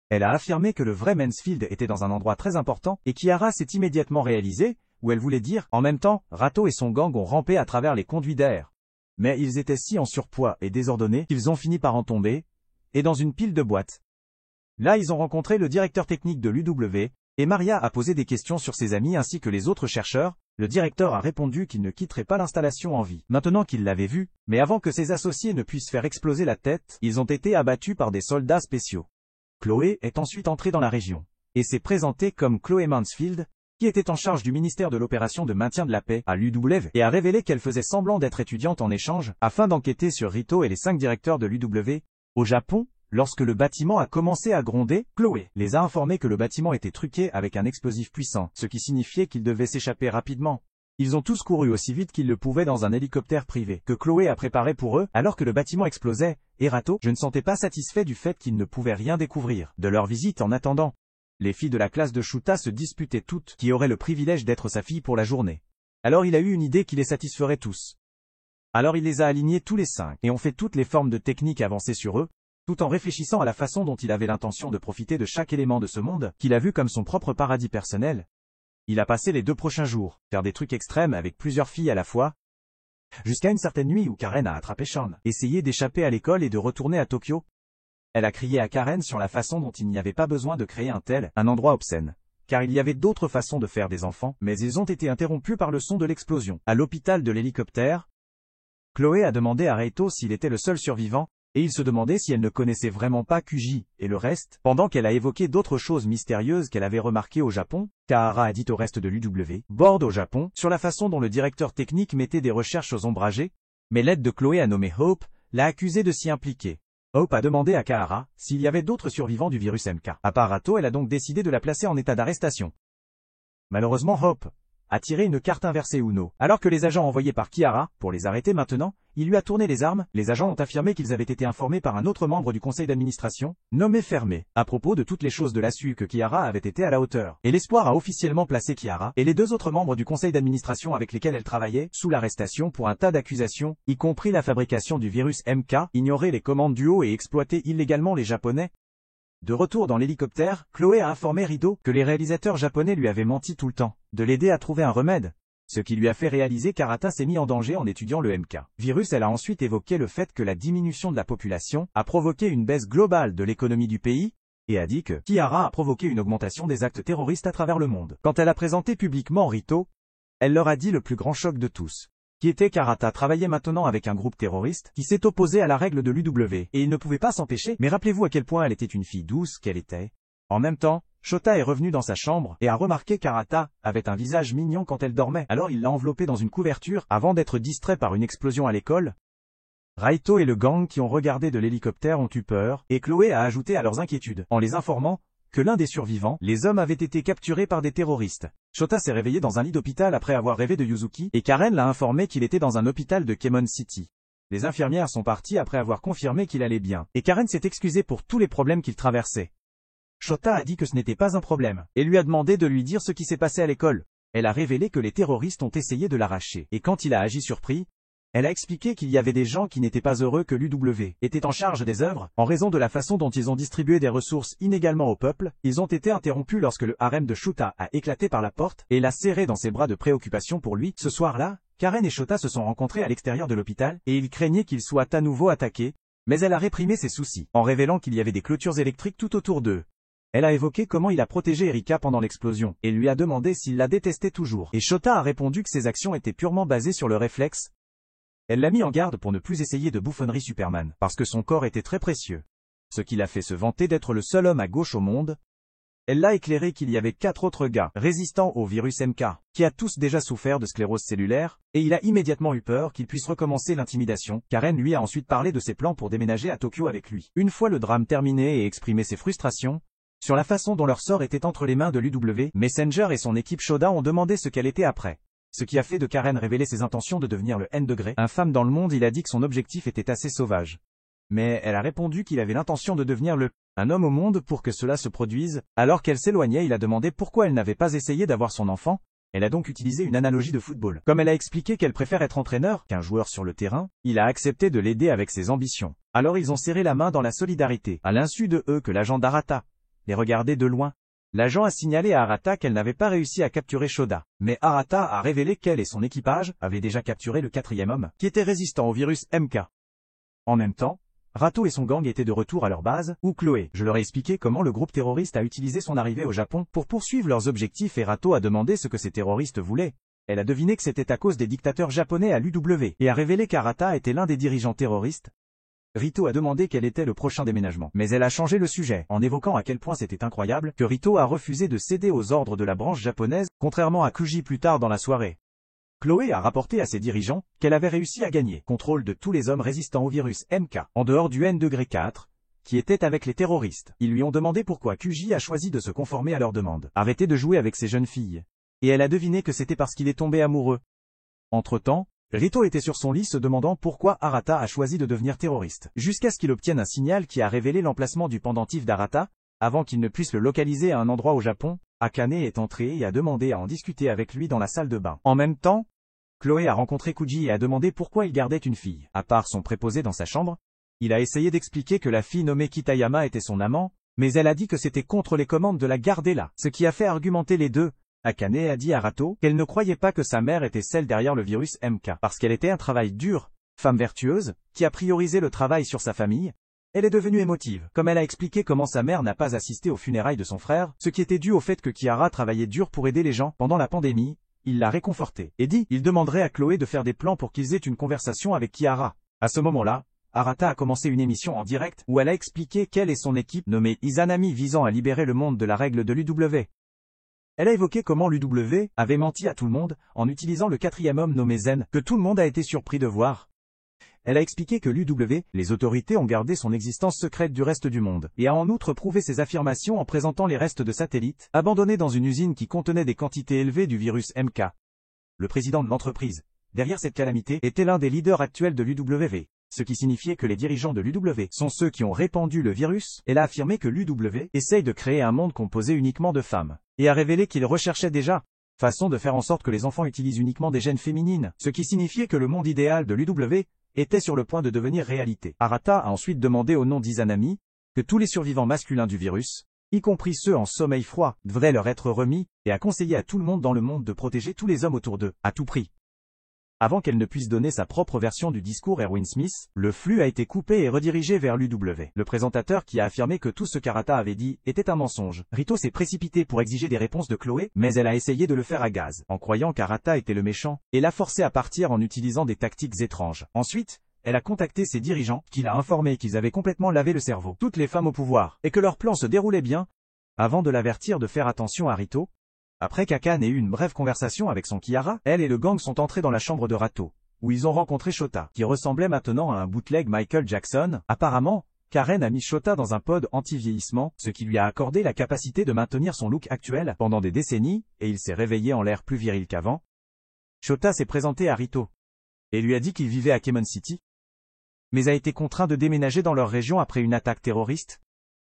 Elle a affirmé que le vrai Mansfield était dans un endroit très important, et Kiara s'est immédiatement réalisé, où elle voulait dire, en même temps, Rato et son gang ont rampé à travers les conduits d'air. Mais ils étaient si en surpoids et désordonnés qu'ils ont fini par en tomber, et dans une pile de boîtes. Là ils ont rencontré le directeur technique de l'UW, et Maria a posé des questions sur ses amis ainsi que les autres chercheurs. Le directeur a répondu qu'il ne quitterait pas l'installation en vie, maintenant qu'il l'avait vu, mais avant que ses associés ne puissent faire exploser la tête, ils ont été abattus par des soldats spéciaux. Chloé est ensuite entrée dans la région, et s'est présentée comme Chloé Mansfield, qui était en charge du ministère de l'opération de maintien de la paix à l'UW, et a révélé qu'elle faisait semblant d'être étudiante en échange, afin d'enquêter sur Rito et les 5 directeurs de l'UW. Au Japon, Lorsque le bâtiment a commencé à gronder, Chloé les a informés que le bâtiment était truqué avec un explosif puissant, ce qui signifiait qu'ils devaient s'échapper rapidement. Ils ont tous couru aussi vite qu'ils le pouvaient dans un hélicoptère privé, que Chloé a préparé pour eux, alors que le bâtiment explosait, et Rato, je ne sentais pas satisfait du fait qu'ils ne pouvaient rien découvrir de leur visite en attendant. Les filles de la classe de Shuta se disputaient toutes, qui aurait le privilège d'être sa fille pour la journée. Alors il a eu une idée qui les satisferait tous. Alors il les a alignés tous les 5, et ont fait toutes les formes de techniques avancées sur eux, tout en réfléchissant à la façon dont il avait l'intention de profiter de chaque élément de ce monde, qu'il a vu comme son propre paradis personnel. Il a passé les 2 prochains jours, faire des trucs extrêmes avec plusieurs filles à la fois, jusqu'à une certaine nuit où Karen a attrapé Sean, essayé d'échapper à l'école et de retourner à Tokyo. Elle a crié à Karen sur la façon dont il n'y avait pas besoin de créer un endroit obscène. Car il y avait d'autres façons de faire des enfants, mais ils ont été interrompus par le son de l'explosion. À l'hôpital de l'hélicoptère, Chloé a demandé à Reito s'il était le seul survivant, et il se demandait si elle ne connaissait vraiment pas Kuji, et le reste, pendant qu'elle a évoqué d'autres choses mystérieuses qu'elle avait remarquées au Japon. Kahara a dit au reste de l'UW, Board au Japon, sur la façon dont le directeur technique mettait des recherches aux ombragés, mais l'aide de Chloé a nommé Hope, l'a accusé de s'y impliquer. Hope a demandé à Kahara s'il y avait d'autres survivants du virus MK. À part Rato, elle a donc décidé de la placer en état d'arrestation. Malheureusement Hope a tiré une carte inversée Uno. Alors que les agents envoyés par Kihara, pour les arrêter maintenant, il lui a tourné les armes, les agents ont affirmé qu'ils avaient été informés par un autre membre du conseil d'administration, nommé Fermé, à propos de toutes les choses de la SU que Kihara avait été à la hauteur. Et l'espoir a officiellement placé Kihara, et les 2 autres membres du conseil d'administration avec lesquels elle travaillait, sous l'arrestation pour un tas d'accusations, y compris la fabrication du virus MK, ignorer les commandes du haut et exploiter illégalement les Japonais. De retour dans l'hélicoptère, Chloé a informé Rido que les réalisateurs japonais lui avaient menti tout le temps, de l'aider à trouver un remède. Ce qui lui a fait réaliser qu'Arata s'est mis en danger en étudiant le MK virus. Elle a ensuite évoqué le fait que la diminution de la population a provoqué une baisse globale de l'économie du pays, et a dit que Kihara a provoqué une augmentation des actes terroristes à travers le monde. Quand elle a présenté publiquement Rito, elle leur a dit le plus grand choc de tous, qui était qu'Arata travaillait maintenant avec un groupe terroriste qui s'est opposé à la règle de l'UW, et il ne pouvait pas s'empêcher, mais rappelez-vous à quel point elle était une fille douce qu'elle était. En même temps, Shota est revenu dans sa chambre et a remarqué qu'Arata avait un visage mignon quand elle dormait, alors il l'a enveloppée dans une couverture avant d'être distrait par une explosion à l'école. Raito et le gang qui ont regardé de l'hélicoptère ont eu peur, et Chloé a ajouté à leurs inquiétudes, en les informant que l'un des survivants, les hommes avaient été capturés par des terroristes. Shota s'est réveillé dans un lit d'hôpital après avoir rêvé de Yuzuki, et Karen l'a informé qu'il était dans un hôpital de Kemon City. Les infirmières sont parties après avoir confirmé qu'il allait bien, et Karen s'est excusée pour tous les problèmes qu'il traversait. Shota a dit que ce n'était pas un problème, et lui a demandé de lui dire ce qui s'est passé à l'école. Elle a révélé que les terroristes ont essayé de l'arracher, et quand il a agi surpris, elle a expliqué qu'il y avait des gens qui n'étaient pas heureux que l'UW était en charge des œuvres, en raison de la façon dont ils ont distribué des ressources inégalement au peuple. Ils ont été interrompus lorsque le harem de Shota a éclaté par la porte, et l'a serré dans ses bras de préoccupation pour lui. Ce soir-là, Karen et Shota se sont rencontrés à l'extérieur de l'hôpital, et ils craignaient qu'ils soient à nouveau attaqués, mais elle a réprimé ses soucis, en révélant qu'il y avait des clôtures électriques tout autour d'eux. Elle a évoqué comment il a protégé Erika pendant l'explosion, et lui a demandé s'il la détestait toujours. Et Shota a répondu que ses actions étaient purement basées sur le réflexe. Elle l'a mis en garde pour ne plus essayer de bouffonnerie Superman, parce que son corps était très précieux. Ce qui l'a fait se vanter d'être le seul homme à gauche au monde. Elle l'a éclairé qu'il y avait 4 autres gars, résistants au virus MK, qui a tous déjà souffert de sclérose cellulaire, et il a immédiatement eu peur qu'il puisse recommencer l'intimidation. Karen lui a ensuite parlé de ses plans pour déménager à Tokyo avec lui. Une fois le drame terminé et exprimé ses frustrations, sur la façon dont leur sort était entre les mains de l'UW, Messenger et son équipe Shoda ont demandé ce qu'elle était après. Ce qui a fait de Karen révéler ses intentions de devenir le N degré. Infâme dans le monde, il a dit que son objectif était assez sauvage. Mais elle a répondu qu'il avait l'intention de devenir un homme au monde pour que cela se produise. Alors qu'elle s'éloignait, il a demandé pourquoi elle n'avait pas essayé d'avoir son enfant. Elle a donc utilisé une analogie de football. Comme elle a expliqué qu'elle préfère être entraîneur qu'un joueur sur le terrain, il a accepté de l'aider avec ses ambitions. Alors ils ont serré la main dans la solidarité, à l'insu de eux que l'agent d'Arata les regardait de loin. L'agent a signalé à Arata qu'elle n'avait pas réussi à capturer Shoda, mais Arata a révélé qu'elle et son équipage avaient déjà capturé le 4e homme, qui était résistant au virus MK. En même temps, Rato et son gang étaient de retour à leur base, où Chloé, je leur ai expliqué comment le groupe terroriste a utilisé son arrivée au Japon pour poursuivre leurs objectifs et Rato a demandé ce que ces terroristes voulaient. Elle a deviné que c'était à cause des dictateurs japonais à l'UW, et a révélé qu'Arata était l'un des dirigeants terroristes. Rito a demandé quel était le prochain déménagement, mais elle a changé le sujet, en évoquant à quel point c'était incroyable que Rito a refusé de céder aux ordres de la branche japonaise, contrairement à Kuji plus tard dans la soirée. Chloé a rapporté à ses dirigeants qu'elle avait réussi à gagner contrôle de tous les hommes résistants au virus MK, en dehors du N-4, qui était avec les terroristes. Ils lui ont demandé pourquoi Kuji a choisi de se conformer à leur demande. Arrêtez de jouer avec ces jeunes filles. Et elle a deviné que c'était parce qu'il est tombé amoureux. Entre-temps, Rito était sur son lit se demandant pourquoi Arata a choisi de devenir terroriste. Jusqu'à ce qu'il obtienne un signal qui a révélé l'emplacement du pendentif d'Arata, avant qu'il ne puisse le localiser à un endroit au Japon, Akane est entrée et a demandé à en discuter avec lui dans la salle de bain. En même temps, Chloé a rencontré Kuji et a demandé pourquoi il gardait une fille. À part son préposé dans sa chambre, il a essayé d'expliquer que la fille nommée Kitayama était son amant, mais elle a dit que c'était contre les commandes de la garder là, ce qui a fait argumenter les deux. Akane a dit à Rato qu'elle ne croyait pas que sa mère était celle derrière le virus MK, parce qu'elle était un travail dur, femme vertueuse, qui a priorisé le travail sur sa famille. Elle est devenue émotive, comme elle a expliqué comment sa mère n'a pas assisté aux funérailles de son frère, ce qui était dû au fait que Kiara travaillait dur pour aider les gens pendant la pandémie. Il l'a réconforté, et dit il demanderait à Chloé de faire des plans pour qu'ils aient une conversation avec Kiara. À ce moment-là, Arata a commencé une émission en direct où elle a expliqué qu'elle et son équipe nommée Izanami visant à libérer le monde de la règle de l'UW. Elle a évoqué comment l'UW avait menti à tout le monde en utilisant le quatrième homme nommé Zen, que tout le monde a été surpris de voir. Elle a expliqué que l'UW, les autorités ont gardé son existence secrète du reste du monde, et a en outre prouvé ses affirmations en présentant les restes de satellites, abandonnés dans une usine qui contenait des quantités élevées du virus MK. Le président de l'entreprise, derrière cette calamité, était l'un des leaders actuels de l'UW, ce qui signifiait que les dirigeants de l'UW sont ceux qui ont répandu le virus. Elle a affirmé que l'UW essaye de créer un monde composé uniquement de femmes, et a révélé qu'il recherchait déjà façon de faire en sorte que les enfants utilisent uniquement des gènes féminines, ce qui signifiait que le monde idéal de l'UW était sur le point de devenir réalité. Arata a ensuite demandé au nom d'Izanami que tous les survivants masculins du virus, y compris ceux en sommeil froid, devraient leur être remis, et a conseillé à tout le monde dans le monde de protéger tous les hommes autour d'eux, à tout prix. Avant qu'elle ne puisse donner sa propre version du discours Erwin Smith, le flux a été coupé et redirigé vers l'UW. Le présentateur qui a affirmé que tout ce qu'Arata avait dit était un mensonge. Rito s'est précipité pour exiger des réponses de Chloé, mais elle a essayé de le faire à gaz, en croyant qu'Arata était le méchant, et l'a forcé à partir en utilisant des tactiques étranges. Ensuite, elle a contacté ses dirigeants, qui l'a informé qu'ils avaient complètement lavé le cerveau, toutes les femmes au pouvoir, et que leur plan se déroulait bien, avant de l'avertir de faire attention à Rito. Après qu'Akane ait eu une brève conversation avec son Kiara, elle et le gang sont entrés dans la chambre de Rato, où ils ont rencontré Shota, qui ressemblait maintenant à un bootleg Michael Jackson. Apparemment, Karen a mis Shota dans un pod anti-vieillissement, ce qui lui a accordé la capacité de maintenir son look actuel pendant des décennies, et il s'est réveillé en l'air plus viril qu'avant. Shota s'est présenté à Rito, et lui a dit qu'il vivait à Kemon City, mais a été contraint de déménager dans leur région après une attaque terroriste.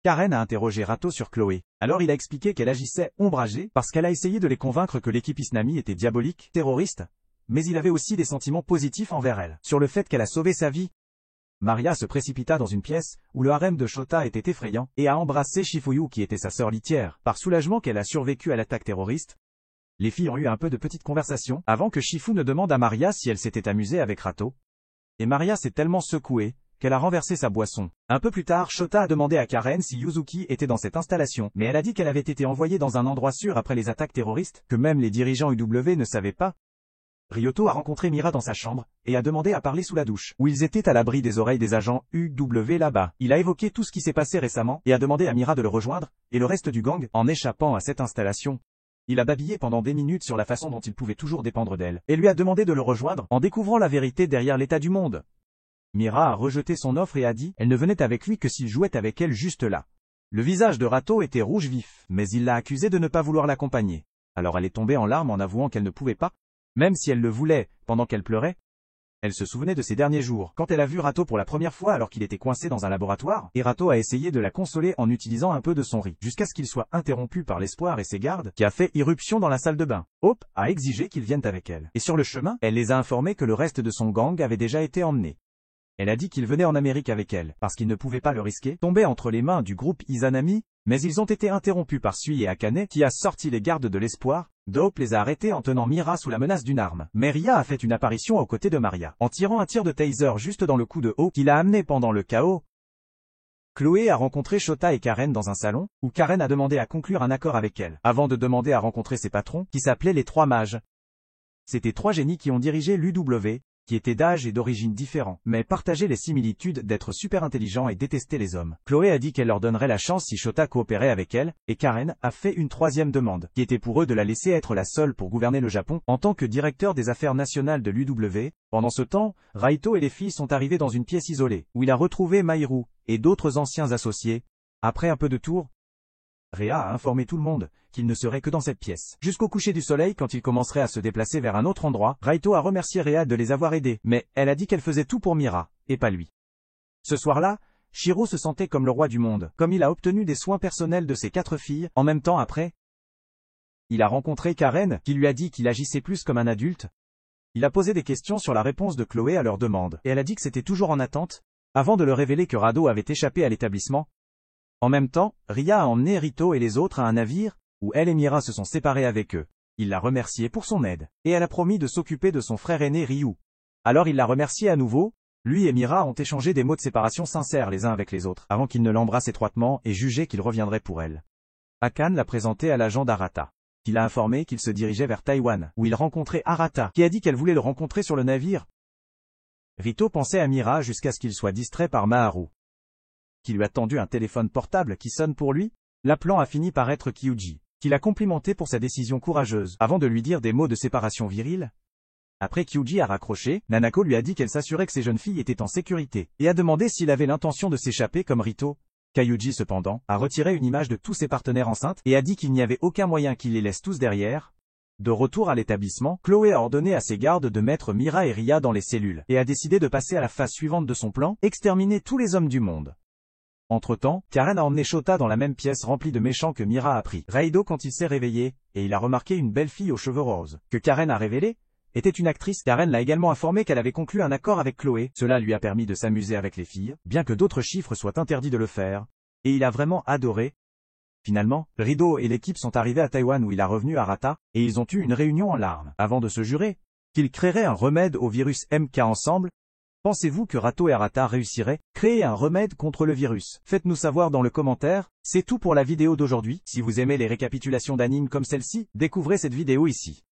Karen a interrogé Rato sur Chloé. Alors il a expliqué qu'elle agissait ombragée parce qu'elle a essayé de les convaincre que l'équipe Izanami était diabolique, terroriste, mais il avait aussi des sentiments positifs envers elle, sur le fait qu'elle a sauvé sa vie. Maria se précipita dans une pièce où le harem de Shota était effrayant et a embrassé Shifuyu qui était sa sœur litière, par soulagement qu'elle a survécu à l'attaque terroriste. Les filles ont eu un peu de petite conversation avant que Shifu ne demande à Maria si elle s'était amusée avec Rato. Et Maria s'est tellement secouée qu'elle a renversé sa boisson. Un peu plus tard, Shota a demandé à Karen si Yuzuki était dans cette installation, mais elle a dit qu'elle avait été envoyée dans un endroit sûr après les attaques terroristes, que même les dirigeants UW ne savaient pas. Ryoto a rencontré Mira dans sa chambre, et a demandé à parler sous la douche, où ils étaient à l'abri des oreilles des agents UW là-bas. Il a évoqué tout ce qui s'est passé récemment, et a demandé à Mira de le rejoindre, et le reste du gang, en échappant à cette installation. Il a babillé pendant des minutes sur la façon dont il pouvait toujours dépendre d'elle, et lui a demandé de le rejoindre, en découvrant la vérité derrière l'état du monde. Mira a rejeté son offre et a dit elle ne venait avec lui que s'il jouait avec elle juste là. Le visage de Rato était rouge vif, mais il l'a accusée de ne pas vouloir l'accompagner. Alors elle est tombée en larmes en avouant qu'elle ne pouvait pas, même si elle le voulait, pendant qu'elle pleurait. Elle se souvenait de ses derniers jours, quand elle a vu Rato pour la première fois alors qu'il était coincé dans un laboratoire, et Rato a essayé de la consoler en utilisant un peu de son riz, jusqu'à ce qu'il soit interrompu par l'espoir et ses gardes, qui a fait irruption dans la salle de bain. Hope a exigé qu'ils viennent avec elle. Et sur le chemin, elle les a informés que le reste de son gang avait déjà été emmené. Elle a dit qu'il venait en Amérique avec elle, parce qu'ils ne pouvaient pas le risquer, tomber entre les mains du groupe Izanami, mais ils ont été interrompus par Sui et Akane, qui a sorti les gardes de l'espoir. Dope les a arrêtés en tenant Mira sous la menace d'une arme. Maria a fait une apparition aux côtés de Maria, en tirant un tir de taser juste dans le cou de Hope qui l'a amené pendant le chaos. Chloé a rencontré Shota et Karen dans un salon, où Karen a demandé à conclure un accord avec elle, avant de demander à rencontrer ses patrons, qui s'appelaient les Trois Mages. C'étaient trois génies qui ont dirigé l'UW, qui étaient d'âge et d'origine différents, mais partageaient les similitudes d'être super intelligents et détester les hommes. Chloé a dit qu'elle leur donnerait la chance si Shota coopérait avec elle, et Karen a fait une troisième demande, qui était pour eux de la laisser être la seule pour gouverner le Japon, en tant que directeur des affaires nationales de l'UW. Pendant ce temps, Raito et les filles sont arrivés dans une pièce isolée, où il a retrouvé Mahiru, et d'autres anciens associés. Après un peu de tour, Rhea a informé tout le monde qu'il ne serait que dans cette pièce. Jusqu'au coucher du soleil, quand il commencerait à se déplacer vers un autre endroit, Raito a remercié Rhea de les avoir aidés, mais elle a dit qu'elle faisait tout pour Mira, et pas lui. Ce soir-là, Shiro se sentait comme le roi du monde, comme il a obtenu des soins personnels de ses 4 filles. En même temps après, il a rencontré Karen, qui lui a dit qu'il agissait plus comme un adulte. Il a posé des questions sur la réponse de Chloé à leurs demandes, et elle a dit que c'était toujours en attente, avant de leur révéler que Rado avait échappé à l'établissement. En même temps, Ria a emmené Rito et les autres à un navire, où elle et Mira se sont séparés avec eux. Il l'a remerciée pour son aide, et elle a promis de s'occuper de son frère aîné Ryu. Alors il l'a remerciée à nouveau. Lui et Mira ont échangé des mots de séparation sincères les uns avec les autres, avant qu'il ne l'embrasse étroitement et jugé qu'il reviendrait pour elle. Akane l'a présenté à l'agent d'Arata, qui l'a informé qu'il se dirigeait vers Taïwan, où il rencontrait Arata, qui a dit qu'elle voulait le rencontrer sur le navire. Rito pensait à Mira jusqu'à ce qu'il soit distrait par Maharu, qui lui a tendu un téléphone portable qui sonne pour lui. L'appelant a fini par être Kyuji, qui l'a complimenté pour sa décision courageuse, avant de lui dire des mots de séparation virile. Après Kyuji a raccroché, Nanako lui a dit qu'elle s'assurait que ses jeunes filles étaient en sécurité, et a demandé s'il avait l'intention de s'échapper comme Rito. Kyuji cependant, a retiré une image de tous ses partenaires enceintes, et a dit qu'il n'y avait aucun moyen qu'il les laisse tous derrière. De retour à l'établissement, Chloé a ordonné à ses gardes de mettre Mira et Ria dans les cellules, et a décidé de passer à la phase suivante de son plan, exterminer tous les hommes du monde. Entre-temps, Karen a emmené Shota dans la même pièce remplie de méchants que Mira a pris Raido quand il s'est réveillé, et il a remarqué une belle fille aux cheveux roses, que Karen a révélée était une actrice. Karen l'a également informé qu'elle avait conclu un accord avec Chloé. Cela lui a permis de s'amuser avec les filles, bien que d'autres chiffres soient interdits de le faire. Et il a vraiment adoré. Finalement, Rido et l'équipe sont arrivés à Taïwan où il a revenu Arata, et ils ont eu une réunion en larmes, avant de se jurer qu'ils créeraient un remède au virus MK ensemble. Pensez-vous que Rato et Arata réussiraient à créer un remède contre le virus? Faites-nous savoir dans le commentaire. C'est tout pour la vidéo d'aujourd'hui. Si vous aimez les récapitulations d'animes comme celle-ci, découvrez cette vidéo ici.